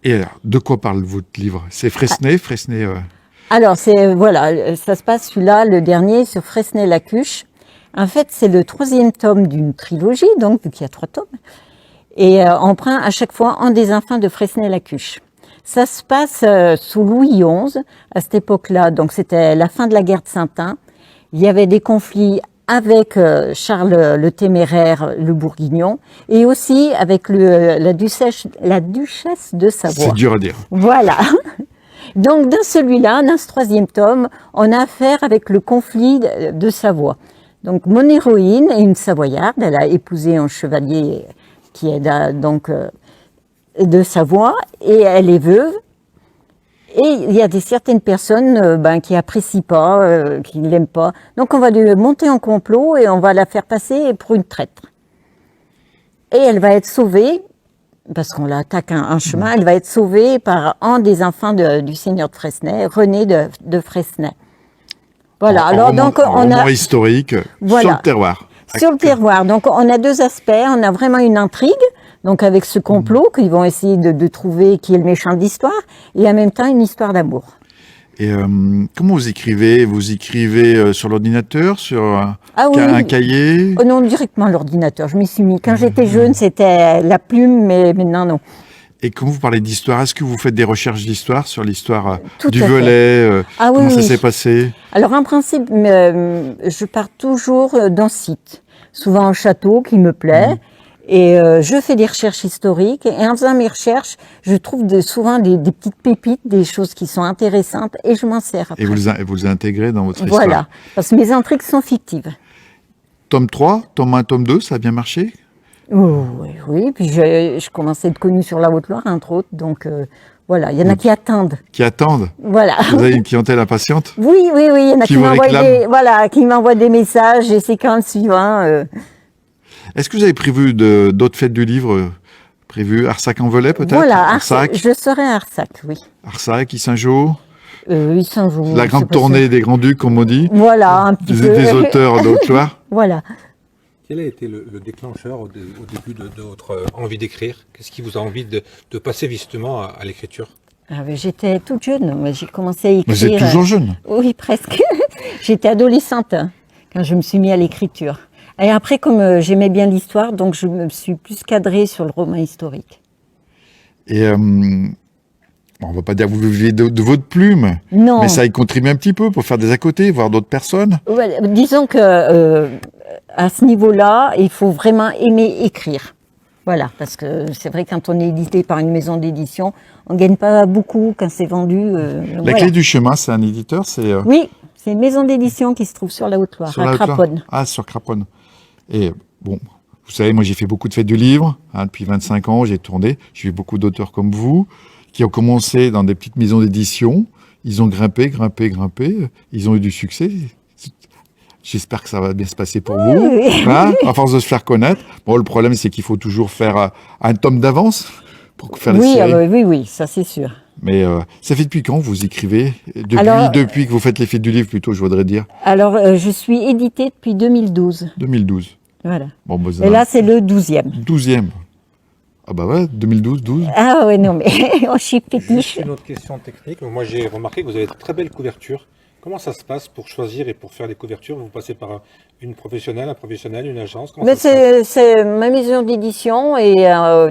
Et alors, de quoi parle votre livre? C'est Fresnay, Alors, voilà, ça se passe celui-là, le dernier, sur Fresnay-la-Cuche. En fait, c'est le 3e tome d'une trilogie, donc, vu qu'il y a 3 tomes. Et on prend à chaque fois un des enfants de Fresnay-la-Cuche. Ça se passe sous Louis XI, à cette époque-là, donc c'était la fin de la guerre de Cent Ans. Il y avait des conflits avec Charles le Téméraire, le Bourguignon, et aussi avec la duchesse de Savoie. C'est dur à dire. Voilà. Donc, dans celui-là, dans ce 3e tome, on a affaire avec le conflit de Savoie. Donc, mon héroïne est une Savoyarde. Elle a épousé un chevalier qui est de Savoie et elle est veuve. Et il y a certaines personnes qui apprécient pas, qui ne l'aiment pas. Donc, on va lui monter en complot et on va la faire passer pour une traître. Et elle va être sauvée, parce qu'on l'attaque un chemin, elle va être sauvée par un des enfants du seigneur de Fresnay, René de Fresnay. Voilà. Alors donc on roman a historique Voilà. sur le terroir. sur le terroir. Donc on a 2 aspects. On a vraiment une intrigue, donc avec ce complot qu'ils vont essayer de trouver qui est le méchant de l'histoire, et en même temps une histoire d'amour. Et comment vous écrivez? Vous écrivez sur l'ordinateur, sur un oui. cahier? Oh non, directement l'ordinateur. Je m'y suis mis. Quand j'étais jeune, c'était la plume, mais maintenant non. Et quand vous parlez d'histoire, est-ce que vous faites des recherches d'histoire sur l'histoire Tout du à fait. Velay Ah oui, comment ça oui. s'est passé? Alors en principe, je pars toujours d'un site, souvent un château qui me plaît, et je fais des recherches historiques, et en faisant mes recherches, je trouve souvent des petites pépites, des choses qui sont intéressantes, et je m'en sers après. Et vous les intégrez dans votre Voilà, histoire. parce que mes intrigues sont fictives. Tome 3, tome 1, tome 2, ça a bien marché? Oh, oui, puis je commence à être connue sur la Haute-Loire, entre autres, donc voilà, il y en a qui attendent. Qui attendent? Voilà. Vous avez une clientèle impatiente? Oui, il y en a Qui qui vous m'envoient réclament. qui m'envoient des messages, et c'est quand le suivant. Est-ce que vous avez prévu d'autres fêtes du livre prévues? Arsac-en-Velay peut-être? Voilà, Arsac, je serai à Arsac, oui. Arsac, Issingeau, Ils s'en jouent. la grande tournée des Grands-Ducs, comme on dit, Voilà, un petit peu. des auteurs de Haute-Loire. Voilà. Quel a été le déclencheur au début de votre envie d'écrire? Qu'est-ce qui vous a envie de passer justement à l'écriture? Ah, mais j'étais toute jeune, moi, j'ai commencé à écrire. Vous êtes toujours jeune. Oui, presque. J'étais adolescente quand je me suis mis à l'écriture. Et après, comme j'aimais bien l'histoire, donc je me suis plus cadrée sur le roman historique. Et on va pas dire que vous viviez de votre plume, Non. mais ça y contribue un petit peu pour faire des à côté, voir d'autres personnes. Ouais, disons que à ce niveau-là, il faut vraiment aimer écrire. Voilà, parce que c'est vrai quand on est édité par une maison d'édition, on gagne pas beaucoup quand c'est vendu. La voilà. clé du chemin, c'est un éditeur, c'est Oui, c'est une maison d'édition qui se trouve sur la Haute-Loire, sur à la Haute-Loire. Craponne. Ah, sur Craponne. Et bon, vous savez, moi j'ai fait beaucoup de fêtes du livre. Depuis 25 ans, j'ai tourné. J'ai vu beaucoup d'auteurs comme vous qui ont commencé dans des petites maisons d'édition. Ils ont grimpé. Ils ont eu du succès. J'espère que ça va bien se passer pour vous, Oui. hein, à force de se faire connaître. Bon, le problème, c'est qu'il faut toujours faire un tome d'avance pour faire les Oui, séries. oui, ça c'est sûr. Mais ça fait depuis quand vous écrivez? Alors, Depuis que vous faites les fêtes du livre, plutôt, je voudrais dire. Alors, je suis éditée depuis 2012. 2012. Voilà. Bon, bah, Et là, c'est le 12e. 12e. Ah bah ouais, 2012, 12. Ah ouais, non, mais je suis pétiche. Juste une autre question technique. Moi, j'ai remarqué que vous avez de très belles couvertures. Comment ça se passe pour choisir et pour faire les couvertures? Vous passez par une professionnelle, un professionnel, une agence? Comment Mais ça se passe? c'est ma maison d'édition et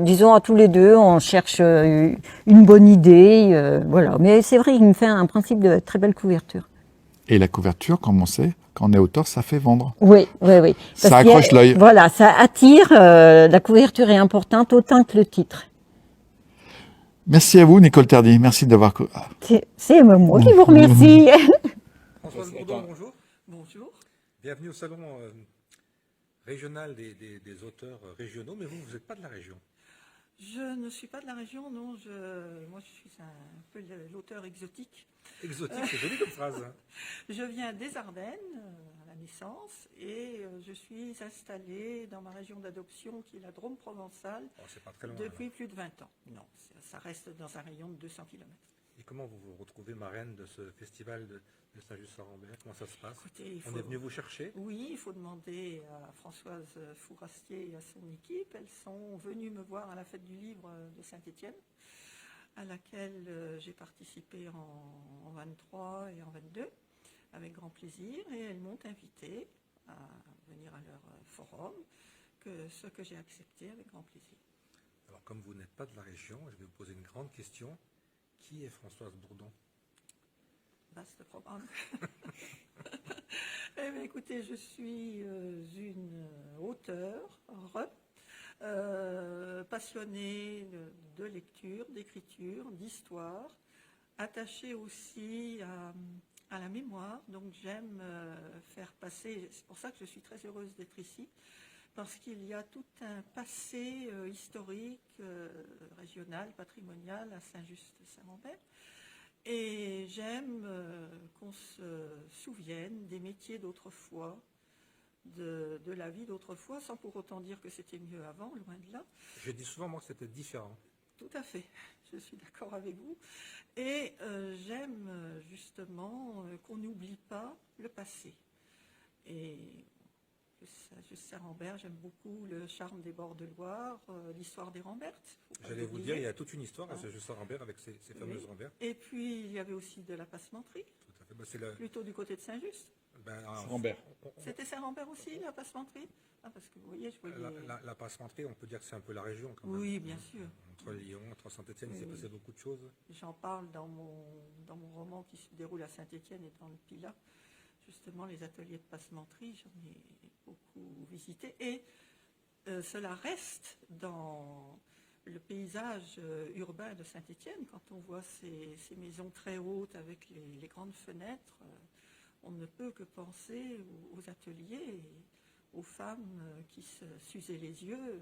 disons à tous les deux, on cherche une bonne idée. Voilà. Mais c'est vrai, il me fait un principe de très belle couverture. Et la couverture, comme on sait, quand on est auteur, ça fait vendre. Oui, oui, oui. Ça accroche l'œil. Voilà, ça attire. La couverture est importante autant que le titre. Merci à vous, Nicole Terdy. Merci d'avoir... C'est moi qui vous remercie. Françoise Bourdon, bonjour. Bonjour. Bienvenue au salon régional des auteurs régionaux, mais vous n'êtes pas de la région. Je ne suis pas de la région, non. Moi, je suis un peu l'auteur exotique. Exotique, c'est joli comme phrase. Je viens des Ardennes à la naissance et je suis installée dans ma région d'adoption qui est la Drôme provençale Oh, c'est pas très loin. depuis plus de 20 ans. Non, ça reste dans un rayon de 200 km. Et comment vous vous retrouvez marraine de ce festival de Saint-Just-Saint-Rambert? Comment ça se passe? Écoutez, On est venu vous chercher? Oui, il faut demander à Françoise Fourastier et à son équipe. Elles sont venues me voir à la fête du livre de Saint-Étienne, à laquelle j'ai participé en 23 et en 22, avec grand plaisir. Et elles m'ont invité à venir à leur forum, ce que j'ai accepté avec grand plaisir. Alors, comme vous n'êtes pas de la région, je vais vous poser une grande question. Qui est Françoise Bourdon? Vaste programme. Eh bien, écoutez, je suis une auteure, passionnée de lecture, d'écriture, d'histoire, attachée aussi à la mémoire. Donc j'aime faire passer, c'est pour ça que je suis très heureuse d'être ici, parce qu'il y a tout un passé historique, régional, patrimonial à Saint-Just-Saint-Rambert. Et j'aime qu'on se souvienne des métiers d'autrefois, de la vie d'autrefois, sans pour autant dire que c'était mieux avant, loin de là. Je dis souvent, moi, que c'était différent. Tout à fait, je suis d'accord avec vous. Et j'aime justement qu'on n'oublie pas le passé. Et Juste Saint-Rambert, j'aime beaucoup le charme des bords de Loire, l'histoire des Rambertes. J'allais vous dire, il y a toute une histoire à Saint-Just Saint-Rambert avec ces fameuses Rambertes. Et puis, il y avait aussi de la passementerie, Tout à fait. Ben, c'est plutôt du côté de Saint-Just. Rambert. C'était Saint-Rambert aussi, la passementerie? Parce que vous voyez, je voyais... La passementerie, on peut dire que c'est un peu la région quand même. Oui, bien sûr. Entre Lyon, entre Saint-Étienne, il s'est passé beaucoup de choses. J'en parle dans mon roman qui se déroule à Saint-Étienne et dans le Pilat. Justement, les ateliers de passementerie, j'en ai beaucoup visité. Et cela reste dans le paysage urbain de Saint-Étienne. Quand on voit ces maisons très hautes avec les grandes fenêtres, on ne peut que penser aux ateliers et aux femmes qui s'usaient les yeux.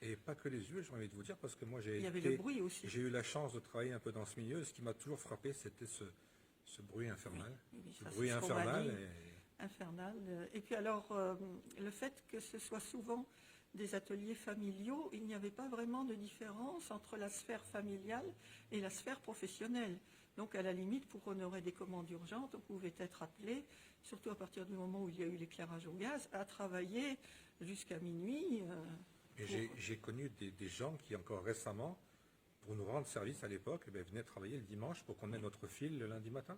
Et pas que les yeux, j'ai envie de vous dire, parce que moi Il y avait le bruit aussi. J'ai eu la chance de travailler un peu dans ce milieu. Ce qui m'a toujours frappé, c'était ce bruit infernal. Oui, ce ça, bruit infernal. infernal. Et puis alors, le fait que ce soit souvent des ateliers familiaux, il n'y avait pas vraiment de différence entre la sphère familiale et la sphère professionnelle. Donc à la limite, pour honorer des commandes urgentes, on pouvait être appelé, surtout à partir du moment où il y a eu l'éclairage au gaz, à travailler jusqu'à minuit. Et j'ai connu des gens qui, encore récemment, pour nous rendre service à l'époque, venaient travailler le dimanche pour qu'on ait notre fil le lundi matin.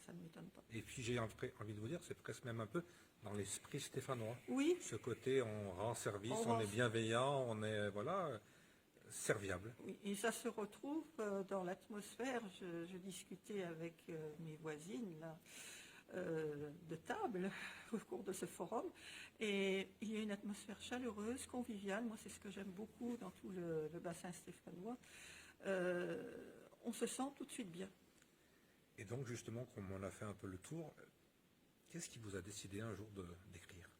Ça ne m'étonne pas. Et puis j'ai envie de vous dire, c'est presque même un peu dans l'esprit stéphanois. Oui, Ce côté, on rend service, On on rend- est bienveillant, on est, voilà, serviable. oui, et ça se retrouve dans l'atmosphère. Je discutais avec mes voisines là, de table au cours de ce forum, et il y a une atmosphère chaleureuse, conviviale. Moi, c'est ce que j'aime beaucoup dans tout le bassin stéphanois. On se sent tout de suite bien. Et donc, justement, comme on a fait un peu le tour, qu'est-ce qui vous a décidé un jour d'écrire?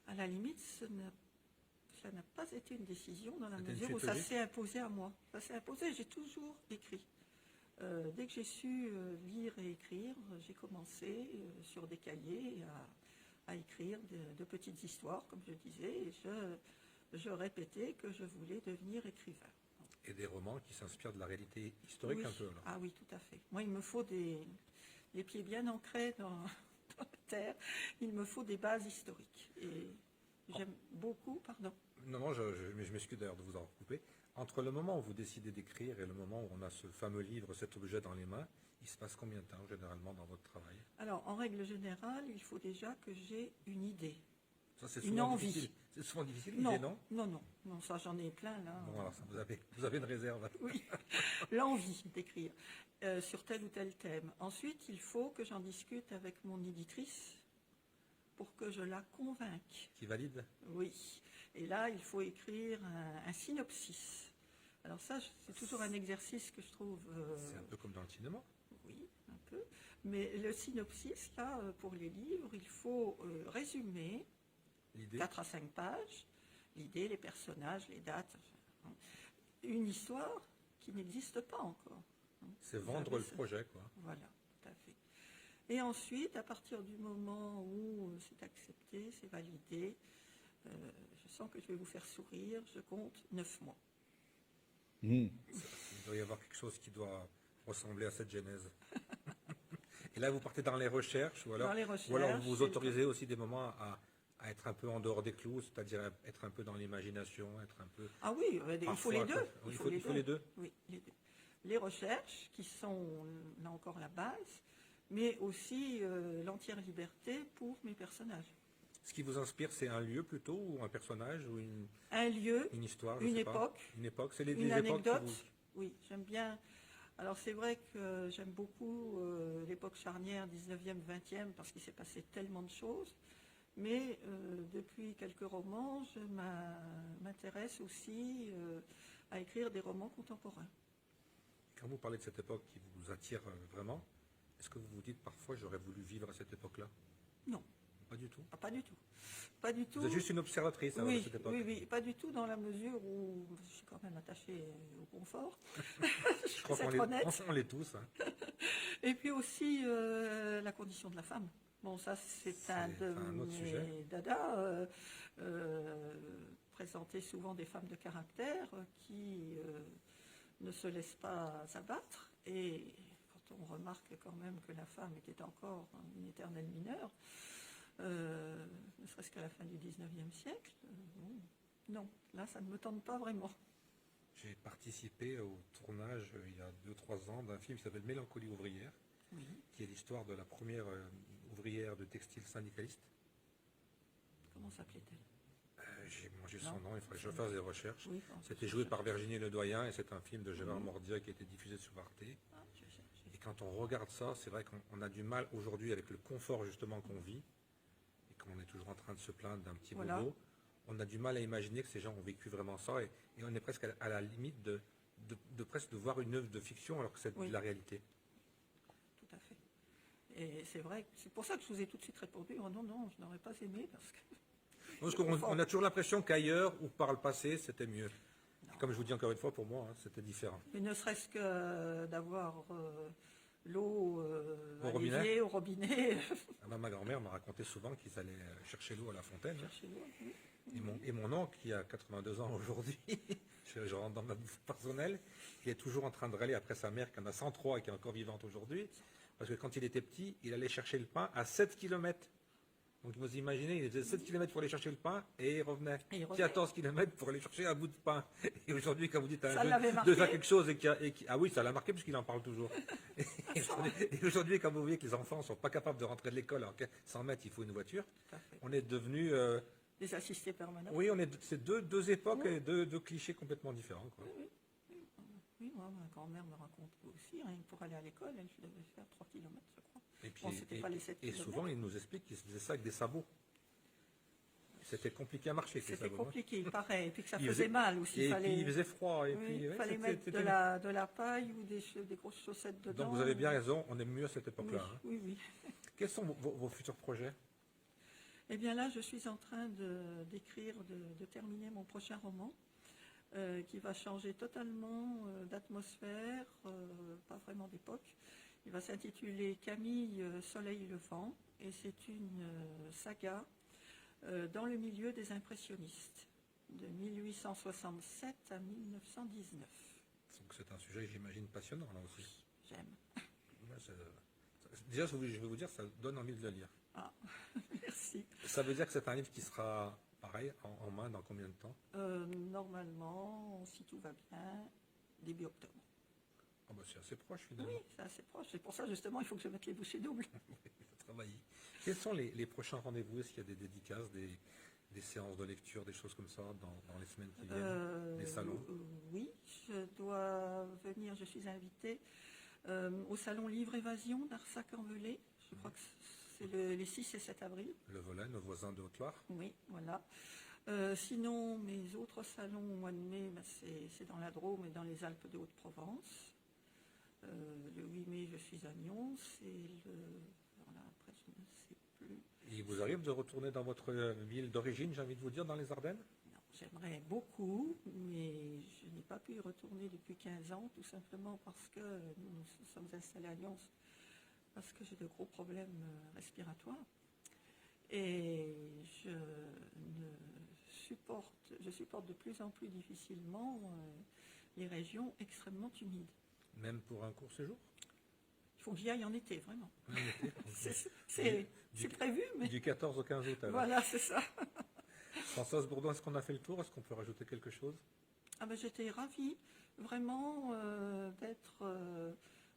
À la limite, ça n'a pas été une décision dans la C'était une mesure où suite ça logique. s'est imposé à moi. Ça s'est imposé, j'ai toujours écrit. Dès que j'ai su lire et écrire, j'ai commencé sur des cahiers à écrire de petites histoires, comme je disais, et je répétais que je voulais devenir écrivain. Et des romans qui s'inspirent de la réalité historique Oui. un peu, alors. Ah oui, tout à fait. Moi, il me faut les pieds bien ancrés dans la terre. Il me faut des bases historiques. Et j'aime beaucoup, pardon. Non, mais je m'excuse d'ailleurs de vous avoir coupé. Entre le moment où vous décidez d'écrire et le moment où on a ce fameux livre, cet objet dans les mains, il se passe combien de temps généralement dans votre travail? Alors, en règle générale, il faut déjà que j'ai une idée. Ça, c'est Une souvent envie. difficile. C'est souvent difficile, l'idée, non? Non, ça j'en ai plein là. Bon, alors ça, vous avez une réserve. Oui, l'envie d'écrire sur tel ou tel thème. Ensuite, il faut que j'en discute avec mon éditrice pour que je la convainque. Qui valide? Oui. Et là, il faut écrire un synopsis. Alors ça, c'est toujours un exercice que je trouve... C'est un peu comme dans le cinéma. Oui, un peu. Mais le synopsis, là, pour les livres, il faut résumer L'idée? 4 à 5 pages, l'idée, les personnages, les dates, une histoire qui n'existe pas encore. C'est Vous vendre avez le ce- projet, quoi. Voilà, tout à fait. Et ensuite, à partir du moment où c'est accepté, c'est validé, je sens que je vais vous faire sourire, je compte 9 mois. Il doit y avoir quelque chose qui doit ressembler à cette genèse. Et là, vous partez dans les recherches, ou alors, Dans les recherches, ou alors vous vous c'est- autorisez aussi des moments à être un peu en dehors des clous, c'est-à-dire être un peu dans l'imagination, être un peu... Ah oui, il faut les deux. Il faut les deux. Oui, les deux. Les recherches, qui sont là encore la base, mais aussi l'entière liberté pour mes personnages. Ce qui vous inspire, c'est un lieu plutôt, ou un personnage, ou Un lieu, une histoire, je une sais pas. époque, Une époque, c'est les une époques qui anecdote. vous... Oui, j'aime bien. Alors c'est vrai que j'aime beaucoup l'époque charnière 19e, 20e, parce qu'il s'est passé tellement de choses. Mais depuis quelques romans, je m'intéresse aussi à écrire des romans contemporains. Quand vous parlez de cette époque qui vous attire vraiment, est-ce que vous vous dites parfois j'aurais voulu vivre à cette époque-là? Non, Pas du tout. ah, pas du tout. Pas du tout. Vous êtes juste une observatrice alors, de Oui, cette époque. oui, pas du tout dans la mesure où je suis quand même attachée au confort. Je crois vais qu'on être honnête. on l'est tous. Hein. Et puis aussi la condition de la femme. Bon, ça c'est un de un autre mes sujet. dada. Présenter souvent des femmes de caractère qui ne se laissent pas abattre. Et quand on remarque quand même que la femme était encore une éternelle mineure, ne serait-ce qu'à la fin du 19e siècle, bon, non, là ça ne me tente pas vraiment. J'ai participé au tournage il y a 2-3 ans d'un film qui s'appelle Mélancolie ouvrière, Oui. qui est l'histoire de la première ouvrière de textile syndicaliste. Comment s'appelait-elle? J'ai mangé son Non. nom, il faudrait que je fasse des recherches. Oui, C'était joué par Virginie Ledoyen et c'est un film de Gérard Mordia qui a été diffusé sur Arte. Ah, je cherche. Et quand on regarde ça, c'est vrai qu'on a du mal aujourd'hui avec le confort justement qu'on vit et qu'on est toujours en train de se plaindre d'un petit Voilà. bobo. On a du mal à imaginer que ces gens ont vécu vraiment ça et on est presque à la limite de presque de voir une œuvre de fiction alors que c'est Oui. de la réalité. Tout à fait. Et c'est vrai, c'est pour ça que je vous ai tout de suite répondu, oh non, non, je n'aurais pas aimé parce que... Parce qu'on on a toujours l'impression qu'ailleurs ou par le passé, c'était mieux. Et comme je vous dis encore une fois, pour moi, hein, c'était différent. Mais ne serait-ce que d'avoir l'eau Au à robinet l'évier, au robinet. Ah ben, ma grand-mère m'a raconté souvent qu'ils allaient chercher l'eau à la fontaine. Chercher l'eau, oui. Et mon oncle, qui a 82 ans aujourd'hui, je rentre dans ma bouffe personnelle, il est toujours en train de râler après sa mère, qui en a 103 et qui est encore vivante aujourd'hui, parce que quand il était petit, il allait chercher le pain à 7 km. Donc vous imaginez, il faisait 7 km pour aller chercher le pain et il revenait. 14 km pour aller chercher un bout de pain. Et aujourd'hui, quand vous dites à Ça un l'avait jeune marqué. de faire quelque chose ah oui, ça l'a marqué puisqu'il en parle toujours. Et aujourd'hui, quand vous voyez que les enfants ne sont pas capables de rentrer de l'école, alors que 100 mètres, il faut une voiture, Tout à fait. on est devenu... Des assistés permanents. oui, c'est deux époques et deux clichés complètement différents, quoi. Oui, moi, ma grand-mère me raconte aussi, rien que pour aller à l'école, elle devait faire 3 km, je crois. Et, puis, Bon, c'était pas les 7 et kilomètres. souvent, il nous explique qu'il faisait ça avec des sabots. C'était compliqué à marcher, ces C'était sabots. hein. compliqué, pareil. Et puis que ça Il faisait faisait- mal aussi. Et fallait, puis, il faisait froid. Et oui, puis, ouais, fallait c'était- mettre c'était- de la paille ou des grosses chaussettes dedans. Donc, vous avez bien raison, on est mieux à cette époque-là. hein. Oui, oui. Quels sont vos futurs projets? Eh bien là, je suis en train d'écrire, de terminer mon prochain roman, qui va changer totalement d'atmosphère, pas vraiment d'époque. Il va s'intituler Camille Soleil Levant, et c'est une saga dans le milieu des impressionnistes, de 1867 à 1919. Donc, c'est un sujet, j'imagine, passionnant, là aussi. J'aime. Ouais, déjà, je vais vous dire, ça donne envie de le lire. Ah, merci. Ça veut dire que c'est un livre qui sera, pareil, en main dans combien de temps? Normalement, si tout va bien, début octobre. Ah bah, c'est assez proche, finalement. Oui, c'est assez proche. C'est pour ça, justement, il faut que je mette les bouchées doubles. Il faut travailler. Quels sont les prochains rendez-vous? Est-ce qu'il y a des dédicaces, des séances de lecture, des choses comme ça dans les semaines qui viennent? Des salons? Oui, je dois venir, je suis invitée au salon Livre Évasion d'Arsac-en-Velay. Je crois que c'est les 6 et 7 avril. Le Volet, nos voisins de Haute-Loire. Oui, voilà. Sinon, mes autres salons au mois de mai, c'est dans la Drôme et dans les Alpes de Haute-Provence. Le 8 mai, je suis à Nyons. Voilà, après, je ne sais plus. Il vous arrive de retourner dans votre ville d'origine, j'ai envie de vous dire, dans les Ardennes? Non, j'aimerais beaucoup, mais je n'ai pas pu y retourner depuis 15 ans, tout simplement parce que nous sommes installés à Nyons, parce que j'ai de gros problèmes respiratoires. Et je supporte de plus en plus difficilement les régions extrêmement humides. Même pour un court séjour? Il faut que j'y aille en été, vraiment. En été, ok. C'est prévu, mais Du 14 au 15 août, alors. voilà, c'est ça. Françoise Bourdon, est-ce qu'on a fait le tour? Est-ce qu'on peut rajouter quelque chose? Ah ben, j'étais ravie, vraiment, d'être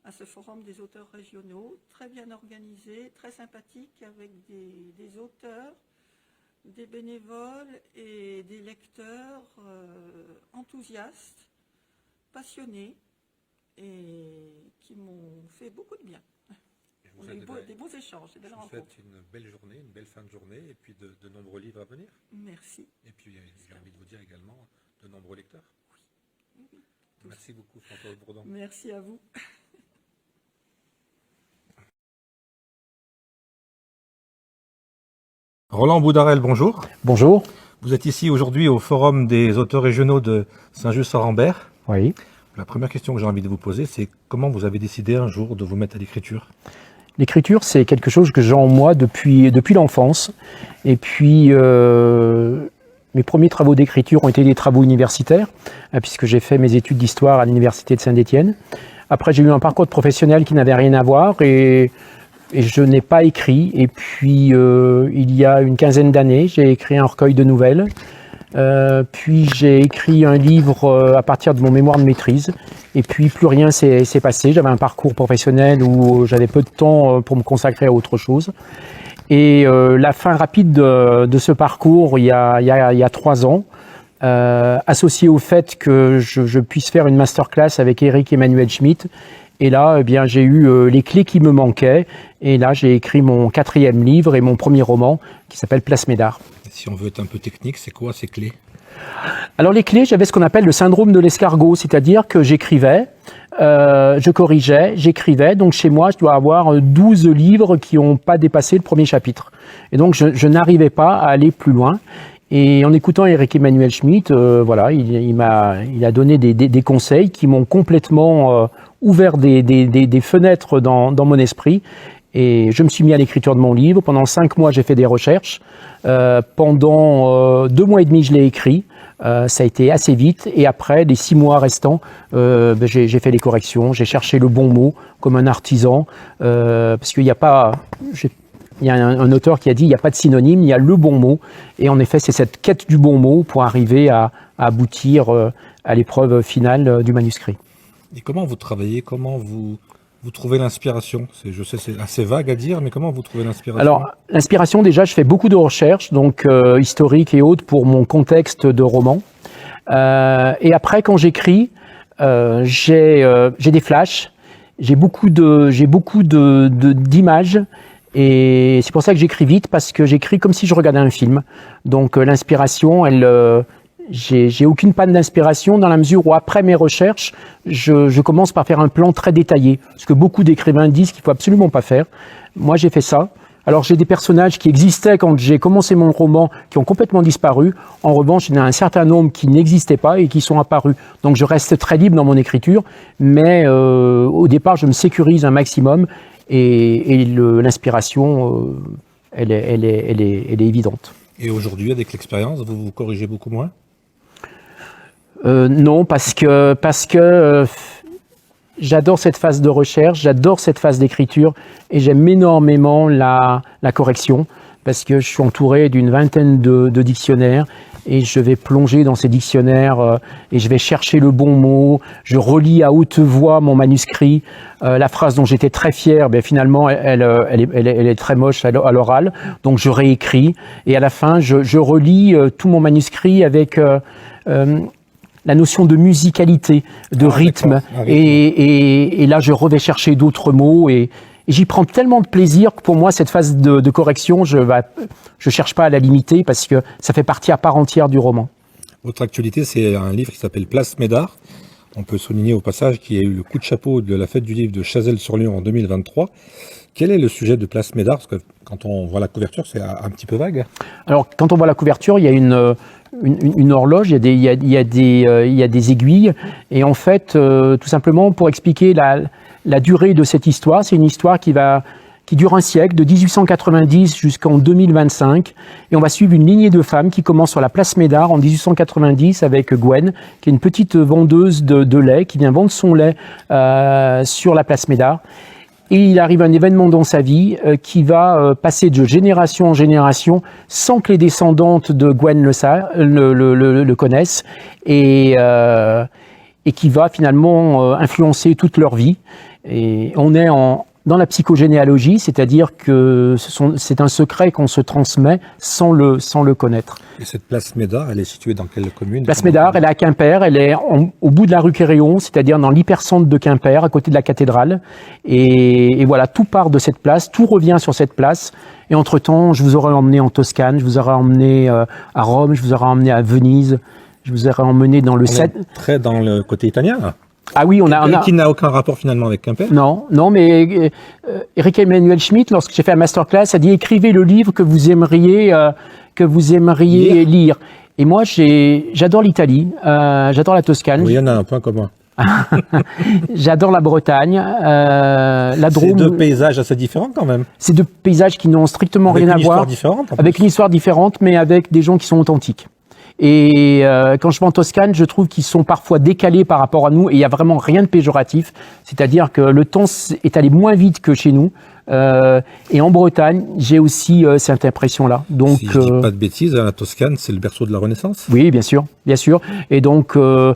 à ce forum des auteurs régionaux, très bien organisé, très sympathique, avec des auteurs, des bénévoles et des lecteurs enthousiastes, passionnés, et qui m'ont fait beaucoup de bien. On a eu des beaux échanges, des belles Je vous rencontres. souhaite une belle journée, une belle fin de journée, et puis de nombreux livres à venir. Merci. Et puis, j'ai envie de vous dire également, de nombreux lecteurs. Oui. Merci beaucoup, Françoise Bourdon. Merci à vous. Roland Boudarel, bonjour. Bonjour. Vous êtes ici aujourd'hui au Forum des auteurs régionaux de Saint-Just-sur-Rambert. Oui. La première question que j'ai envie de vous poser, c'est comment vous avez décidé un jour de vous mettre à l'écriture? L'écriture, c'est quelque chose que j'ai en moi depuis l'enfance. Et puis, mes premiers travaux d'écriture ont été des travaux universitaires, puisque j'ai fait mes études d'histoire à l'université de Saint-Étienne. Après, j'ai eu un parcours de professionnel qui n'avait rien à voir et je n'ai pas écrit. Et puis, il y a une quinzaine d'années, j'ai écrit un recueil de nouvelles. Puis j'ai écrit un livre à partir de mon mémoire de maîtrise. Et puis plus rien s'est passé. J'avais un parcours professionnel où j'avais peu de temps pour me consacrer à autre chose. Et la fin rapide de ce parcours, il y a 3 ans, associé au fait que je puisse faire une masterclass avec Éric Emmanuel Schmitt. Et là, eh bien, j'ai eu les clés qui me manquaient. Et là, j'ai écrit mon 4e livre et mon premier roman qui s'appelle Place Médard. Si on veut être un peu technique, c'est quoi ces clés? Alors les clés, j'avais ce qu'on appelle le syndrome de l'escargot, c'est-à-dire que j'écrivais, je corrigeais, j'écrivais. Donc chez moi, je dois avoir 12 livres qui n'ont pas dépassé le premier chapitre. Et donc je n'arrivais pas à aller plus loin. Et en écoutant Éric Emmanuel Schmitt, voilà, il a donné des conseils qui m'ont complètement ouvert des fenêtres dans mon esprit. Et je me suis mis à l'écriture de mon livre. Pendant 5 mois, j'ai fait des recherches. Pendant 2 mois et demi, je l'ai écrit. Ça a été assez vite. Et après, les 6 mois restants, j'ai fait les corrections. J'ai cherché le bon mot, comme un artisan. Parce qu'il n'y a pas... Il y a un auteur qui a dit il n'y a pas de synonyme, il y a le bon mot. Et en effet, c'est cette quête du bon mot pour arriver à aboutir à l'épreuve finale du manuscrit. Et comment vous travaillez? Comment vous trouvez l'inspiration? Je sais, c'est assez vague à dire, mais comment vous trouvez l'inspiration? Alors, l'inspiration, déjà, je fais beaucoup de recherches, donc historiques et autres, pour mon contexte de roman. Et après, quand j'écris, j'ai des flashs, j'ai beaucoup d'images. Et c'est pour ça que j'écris vite, parce que j'écris comme si je regardais un film. Donc l'inspiration, j'ai aucune panne d'inspiration dans la mesure où après mes recherches, je commence par faire un plan très détaillé. Ce que beaucoup d'écrivains disent qu'il faut absolument pas faire. Moi, j'ai fait ça. Alors j'ai des personnages qui existaient quand j'ai commencé mon roman, qui ont complètement disparu. En revanche, il y en a un certain nombre qui n'existaient pas et qui sont apparus. Donc je reste très libre dans mon écriture, mais au départ, je me sécurise un maximum. Et l'inspiration, elle est évidente. Et aujourd'hui, avec l'expérience, vous vous corrigez beaucoup moins? Non, parce que j'adore cette phase de recherche, j'adore cette phase d'écriture, et j'aime énormément la correction, parce que je suis entouré d'une vingtaine de dictionnaires, et je vais plonger dans ces dictionnaires et je vais chercher le bon mot. Je relis à haute voix mon manuscrit. La phrase dont j'étais très fier, finalement, elle est très moche à l'oral. Donc je réécris. Et à la fin, je relis tout mon manuscrit avec la notion de musicalité, de rythme. Et là, je vais chercher d'autres mots. Et j'y prends tellement de plaisir que pour moi, cette phase de correction, je cherche pas à la limiter parce que ça fait partie à part entière du roman. Votre actualité, c'est un livre qui s'appelle Place Médard. On peut souligner au passage qu'il y a eu le coup de chapeau de la fête du livre de Chazelles-sur-Lyon en 2023. Quel est le sujet de Place Médard? Parce que quand on voit la couverture, c'est un petit peu vague. Alors, quand on voit la couverture, il y a une horloge, il y a des aiguilles. Et en fait, tout simplement, pour expliquer la durée de cette histoire, c'est une histoire qui dure un siècle, de 1890 jusqu'en 2025. Et on va suivre une lignée de femmes qui commence sur la place Médard en 1890 avec Gwen, qui est une petite vendeuse de lait, qui vient vendre son lait sur la place Médard. Et il arrive un événement dans sa vie qui va passer de génération en génération sans que les descendantes de Gwen le connaissent. Et qui va finalement influencer toute leur vie. Et on est dans la psychogénéalogie, c'est-à-dire que c'est un secret qu'on se transmet sans le connaître. Et cette place Médard, elle est située dans quelle commune? Place Médard, elle est à Quimper, elle est au bout de la rue Quéréon, c'est-à-dire dans l'hypercentre de Quimper, à côté de la cathédrale. Et voilà, tout part de cette place, tout revient sur cette place. Et entre-temps, je vous aurais emmené en Toscane, je vous aurais emmené à Rome, je vous aurais emmené à Venise, je vous aurais emmené dans le... Très dans le côté italien, là. Ah oui, on a qui n'a aucun rapport finalement avec Quimper. Non, mais Eric Emmanuel Schmitt, lorsque j'ai fait un masterclass, a dit écrivez le livre que vous aimeriez lire. Et moi, j'adore l'Italie, j'adore la Toscane. Oui, il y en a un point commun. J'adore la Bretagne, la Drôme. C'est deux paysages assez différents quand même. C'est deux paysages qui n'ont strictement rien à voir. Avec une histoire différente, mais avec des gens qui sont authentiques. Et quand je vais en Toscane, je trouve qu'ils sont parfois décalés par rapport à nous et il n'y a vraiment rien de péjoratif. C'est-à-dire que le temps est allé moins vite que chez nous. Et en Bretagne, j'ai aussi cette impression-là. Donc, si je dis pas de bêtises, la Toscane, c'est le berceau de la Renaissance. Oui, bien sûr, bien sûr. Et donc mon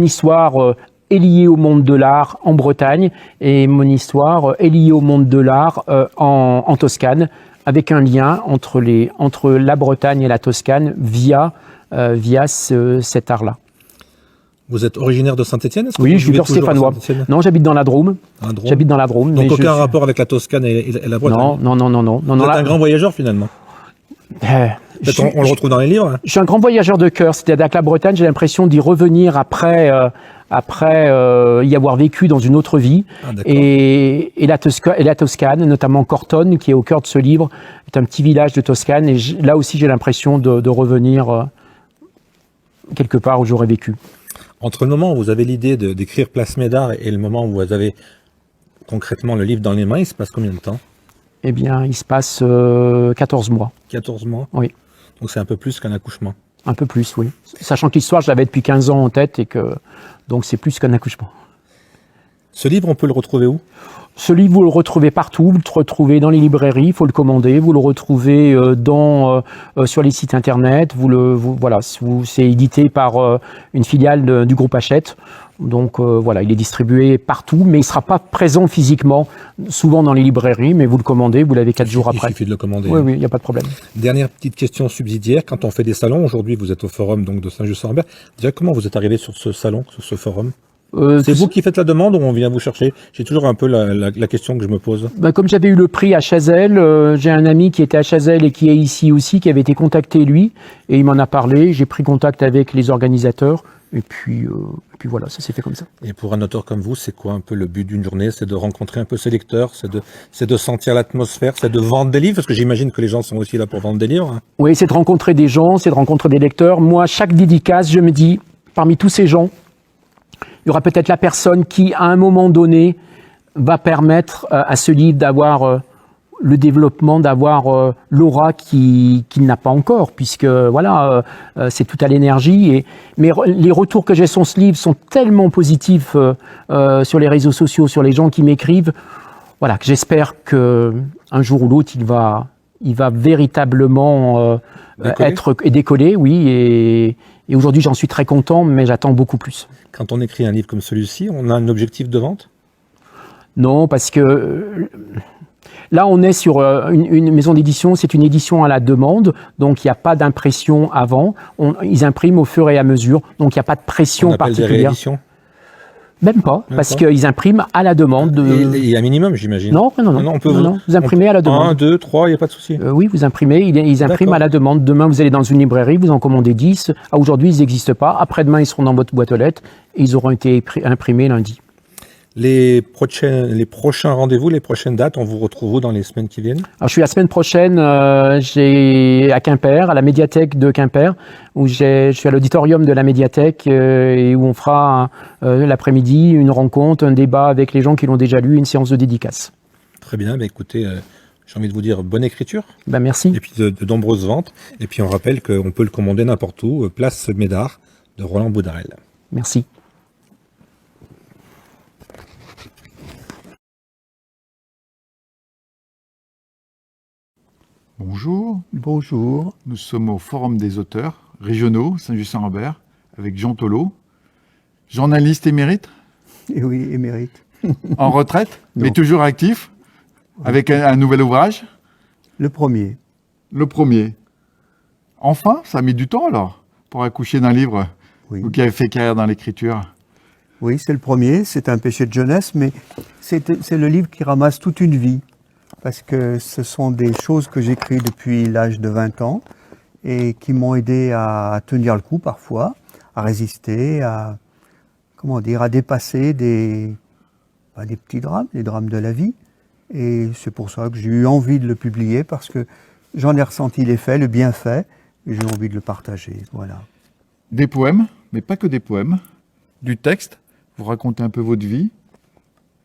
histoire est liée au monde de l'art en Bretagne et mon histoire est liée au monde de l'art en Toscane, avec un lien entre la Bretagne et la Toscane via cet art-là. Vous êtes originaire de Saint-Étienne? Oui, je suis stéphanois. Non, j'habite dans la Drôme. J'habite dans la Drôme. Donc aucun rapport avec la Toscane et la Bretagne? Non. Vous êtes un grand voyageur finalement? On le retrouve dans les livres. Hein. Je suis un grand voyageur de cœur. C'est-à-dire que la Bretagne, j'ai l'impression d'y revenir après y avoir vécu dans une autre vie. Et la Toscane, notamment Cortone, qui est au cœur de ce livre, est un petit village de Toscane. Et là aussi, j'ai l'impression de revenir quelque part où j'aurais vécu. Entre le moment où vous avez l'idée d'écrire Place Médard et le moment où vous avez concrètement le livre dans les mains, il se passe combien de temps? Eh bien, il se passe 14 mois, 14 mois? Oui. Donc c'est un peu plus qu'un accouchement. un peu plus, oui. Sachant que l'histoire, je l'avais depuis 15 ans en tête, et que donc c'est plus qu'un accouchement. Ce livre, on peut le retrouver où? Ce livre, vous le retrouvez partout, vous le retrouvez dans les librairies, il faut le commander, vous le retrouvez sur les sites internet, voilà, c'est édité par une filiale du groupe Hachette. Donc voilà, il est distribué partout, mais il ne sera pas présent physiquement, souvent dans les librairies, mais vous le commandez, vous l'avez 4 jours après. Il suffit de le commander. Oui, oui, il n'y a pas de problème. Dernière petite question subsidiaire, quand on fait des salons, aujourd'hui vous êtes au forum donc, de Saint-Just-en-Rambert, déjà comment vous êtes arrivé sur ce salon, sur ce forum? C'est vous qui faites la demande ou on vient vous chercher? J'ai toujours un peu la question que je me pose. Ben, comme j'avais eu le prix à Chazelles, j'ai un ami qui était à Chazelles et qui est ici aussi, qui avait été contacté lui, et il m'en a parlé, j'ai pris contact avec les organisateurs, et puis voilà, ça s'est fait comme ça. Et pour un auteur comme vous, c'est quoi un peu le but d'une journée? C'est de rencontrer un peu ses lecteurs, c'est de sentir l'atmosphère, c'est de vendre des livres, parce que j'imagine que les gens sont aussi là pour vendre des livres. Hein. Oui, c'est de rencontrer des gens, c'est de rencontrer des lecteurs. Moi, chaque dédicace, je me dis, parmi tous ces gens, il y aura peut-être la personne qui, à un moment donné, va permettre à ce livre d'avoir le développement, d'avoir l'aura qu'il n'a pas encore, puisque voilà, c'est tout à l'énergie. Mais les retours que j'ai sur ce livre sont tellement positifs sur les réseaux sociaux, sur les gens qui m'écrivent, voilà, que j'espère qu'un jour ou l'autre, il va véritablement être décollé, oui. Et aujourd'hui, j'en suis très content, mais j'attends beaucoup plus. Quand on écrit un livre comme celui-ci, on a un objectif de vente? Non, parce que là, on est sur une maison d'édition, c'est une édition à la demande, donc il n'y a pas d'impression avant. Ils impriment au fur et à mesure, donc il n'y a pas de pression particulière. Des rééditions? Même pas, parce qu'ils impriment à la demande. Il y a un minimum, j'imagine. Non, vous imprimez à la demande. 1, 2, 3, il n'y a pas de souci. Oui, vous imprimez, ils impriment à la demande. Demain, vous allez dans une librairie, vous en commandez 10. Aujourd'hui, ils n'existent pas. Après-demain, ils seront dans votre boîte aux lettres et ils auront été imprimés lundi. Les prochains rendez-vous, les prochaines dates, on vous retrouve où dans les semaines qui viennent? Alors, je suis la semaine prochaine à Quimper, à la médiathèque de Quimper, où je suis à l'auditorium de la médiathèque et où on fera l'après-midi une rencontre, un débat avec les gens qui l'ont déjà lu, une séance de dédicace. Très bien, écoutez, j'ai envie de vous dire bonne écriture. Merci. Et puis de nombreuses ventes. Et puis on rappelle qu'on peut le commander n'importe où, Place Médard de Roland Boudarel. Merci. Bonjour. Bonjour. Nous sommes au Forum des auteurs régionaux Saint-Just-en-Rambert avec Jean Tholot, journaliste émérite. Et oui, émérite. En retraite, mais toujours actif, avec un nouvel ouvrage. Le premier. Le premier. Enfin, ça a mis du temps alors, pour accoucher d'un livre. Oui. Vous qui avez fait carrière dans l'écriture. Oui, c'est le premier, c'est un péché de jeunesse, mais c'est le livre qui ramasse toute une vie. Parce que ce sont des choses que j'écris depuis l'âge de 20 ans et qui m'ont aidé à tenir le coup parfois, à résister, à dépasser des petits drames, les drames de la vie. Et c'est pour ça que j'ai eu envie de le publier, parce que j'en ai ressenti l'effet, le bienfait, et j'ai envie de le partager. Voilà. Des poèmes, mais pas que des poèmes, du texte. Vous racontez un peu votre vie,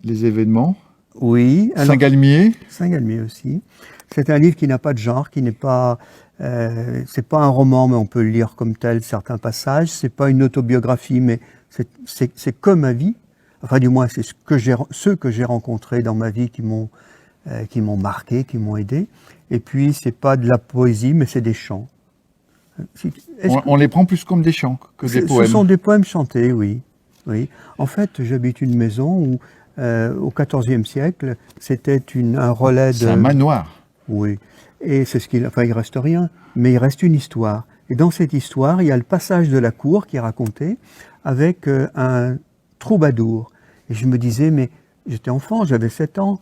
les événements. Oui. Saint-Galmier. Saint-Galmier aussi. C'est un livre qui n'a pas de genre, qui n'est pas... c'est pas un roman, mais on peut le lire comme tel, certains passages. C'est pas une autobiographie, mais c'est comme ma vie. Enfin, du moins, c'est ceux que j'ai rencontrés dans ma vie qui m'ont marqué, qui m'ont aidé. Et puis, c'est pas de la poésie, mais c'est des chants. On les prend plus comme des chants que des poèmes. Ce sont des poèmes chantés, oui. Oui. En fait, j'habite une maison où, au XIVe siècle, c'était un relais de... C'est un manoir. Oui. Et c'est il reste rien, mais il reste une histoire. Et dans cette histoire, il y a le passage de la cour qui est raconté avec un troubadour. Et je me disais, mais j'étais enfant, j'avais 7 ans.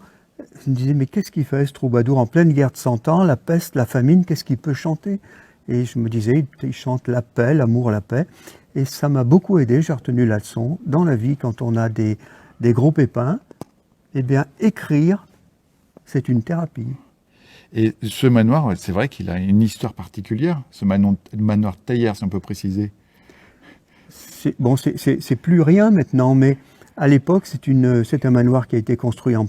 Je me disais, mais qu'est-ce qu'il fait ce troubadour en pleine guerre de 100 ans, la peste, la famine, qu'est-ce qu'il peut chanter? Et je me disais, il chante la paix, l'amour, la paix. Et ça m'a beaucoup aidé, j'ai retenu la leçon. Dans la vie, quand on a des gros pépins, eh bien, écrire, c'est une thérapie. Et ce manoir, c'est vrai qu'il a une histoire particulière, ce manoir Taillère, si on peut préciser. c'est plus rien maintenant, mais à l'époque, c'est un manoir qui a été construit en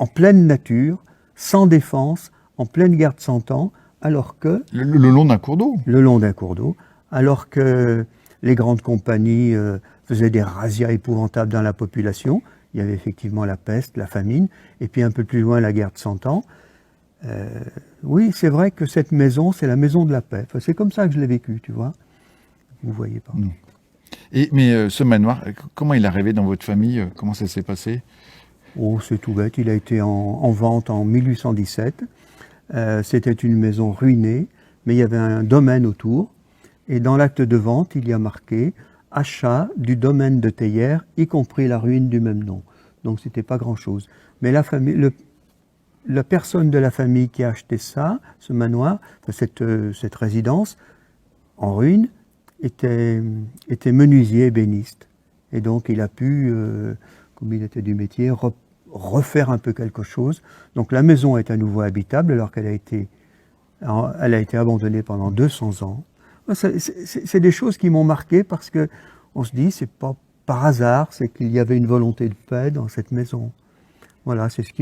pleine nature, sans défense, en pleine guerre de 100 ans, alors que... Le long d'un cours d'eau. Le long d'un cours d'eau, alors que les grandes compagnies faisaient des razzias épouvantables dans la population. Il y avait effectivement la peste, la famine, et puis un peu plus loin la guerre de 100 ans. Oui, c'est vrai que cette maison, c'est la maison de la paix. Enfin, c'est comme ça que je l'ai vécu, tu vois. Vous voyez pas. Mais ce manoir, comment il est arrivé dans votre famille? Comment ça s'est passé? Oh, c'est tout bête. Il a été en vente en 1817. C'était une maison ruinée, mais il y avait un domaine autour. Et dans l'acte de vente, il y a marqué « Achat du domaine de Théières, y compris la ruine du même nom ». Donc, c'était pas grand-chose. Mais la famille, la personne de la famille qui a acheté ça, ce manoir, cette résidence en ruine, était menuisier ébéniste. Et donc, il a pu, comme il était du métier, refaire un peu quelque chose. Donc, la maison est à nouveau habitable alors qu'elle a été abandonnée pendant 200 ans. C'est des choses qui m'ont marqué parce que on se dit, c'est pas par hasard, c'est qu'il y avait une volonté de paix dans cette maison. Voilà, c'est ce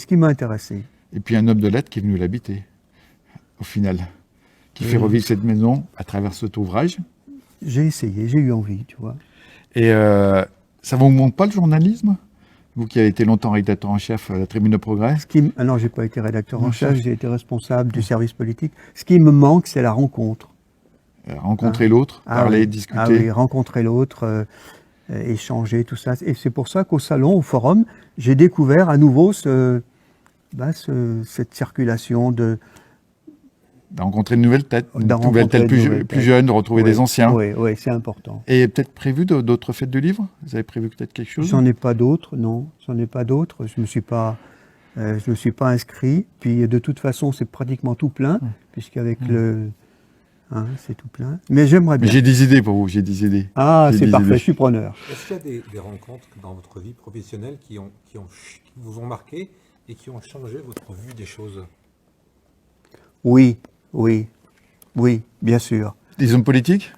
qui m'a intéressé. Et puis un homme de lettres qui est venu l'habiter, au final, qui fait revivre cette maison à travers cet ouvrage. J'ai essayé, j'ai eu envie, tu vois. Et ça vous manque pas le journalisme? Vous qui avez été longtemps rédacteur en chef à la Tribune de Progrès. Non, j'ai pas été rédacteur en chef, j'ai été responsable du service politique. Ce qui me manque, c'est la rencontre. Rencontrer l'autre, parler, discuter. Ah oui, rencontrer l'autre, échanger, tout ça. Et c'est pour ça qu'au salon, au forum, j'ai découvert à nouveau cette circulation de rencontrer de nouvelles têtes, plus jeunes, de retrouver des anciens. Oui, c'est important. Et peut-être prévu d'autres fêtes de livres? Vous avez prévu peut-être quelque chose? J'en ai pas d'autres, non. J'en ai pas d'autres. Je me suis pas inscrit. Puis de toute façon, c'est pratiquement tout plein, puisqu'avec c'est tout plein. Mais j'aimerais bien. Mais j'ai des idées pour vous, j'ai des idées. Ah, c'est parfait, je suis preneur. Est-ce qu'il y a des rencontres dans votre vie professionnelle qui vous ont marqué et qui ont changé votre vue des choses? Oui, bien sûr. Des hommes politiques?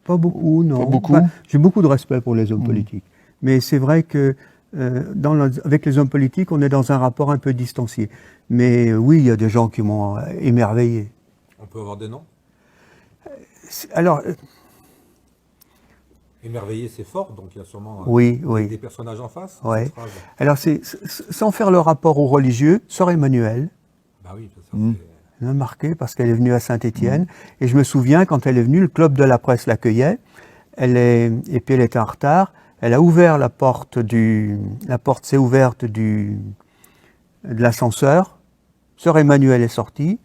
Pas beaucoup, non. Pas beaucoup. J'ai beaucoup de respect pour les hommes politiques. Mais c'est vrai que avec les hommes politiques, on est dans un rapport un peu distancié. Mais oui, il y a des gens qui m'ont émerveillé. On peut avoir des noms? Alors... Émerveillé, c'est fort, donc il y a sûrement des personnages en face. Ouais. Alors, sans faire le rapport aux religieux, Sœur Emmanuelle. Bah oui, ça Elle m'a marqué parce qu'elle est venue à Saint-Étienne. Et je me souviens, quand elle est venue, le club de la presse l'accueillait. Et puis elle était en retard. Elle a ouvert la porte s'est ouverte de l'ascenseur. Sœur Emmanuelle est sortie.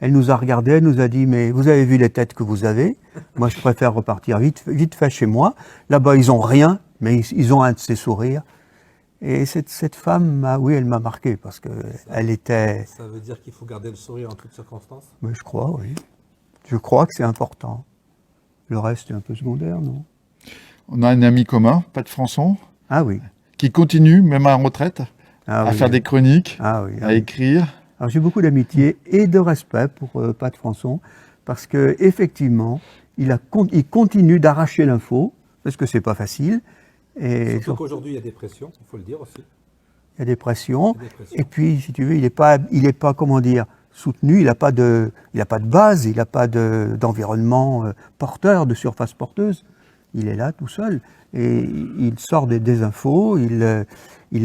Elle nous a regardé, elle nous a dit « Mais vous avez vu les têtes que vous avez? Moi, je préfère repartir vite fait chez moi. Là-bas, ils ont rien, mais ils ont un de ces sourires. » Et cette femme, elle m'a marqué parce que elle était... Ça veut dire qu'il faut garder le sourire en toutes circonstances? Mais je crois, oui. Je crois que c'est important. Le reste est un peu secondaire, non? On a un ami commun, Pat Françon. Ah oui. Qui continue, même à la retraite, à faire des chroniques, à écrire. Alors j'ai beaucoup d'amitié et de respect pour Pat Françon parce que effectivement, il continue d'arracher l'info parce que c'est pas facile. Et surtout qu'aujourd'hui il y a des pressions, il faut le dire aussi. Il y a des pressions. Et puis, si tu veux, il est pas, comment dire, soutenu. Il n'a pas de base, il n'a pas d'environnement porteur, de surface porteuse. Il est là tout seul et il sort des infos. Il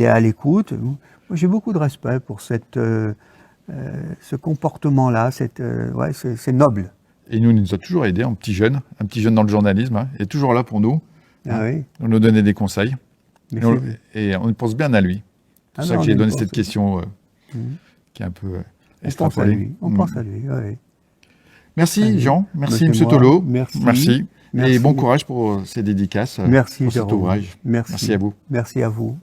est à l'écoute. Moi, j'ai beaucoup de respect pour ce comportement-là, c'est noble. Et il nous a toujours aidés, un petit jeune dans le journalisme, hein, il est toujours là pour nous. Oui. On nous donnait des conseils. Et on pense bien à lui. C'est pour ça que j'ai donné cette question qui est un peu extrapolée. On pense à lui, oui. Merci Jean, merci M. Tolo. Merci. Et bon courage pour ces dédicaces, merci, pour cet ouvrage. Merci à vous. Merci à vous.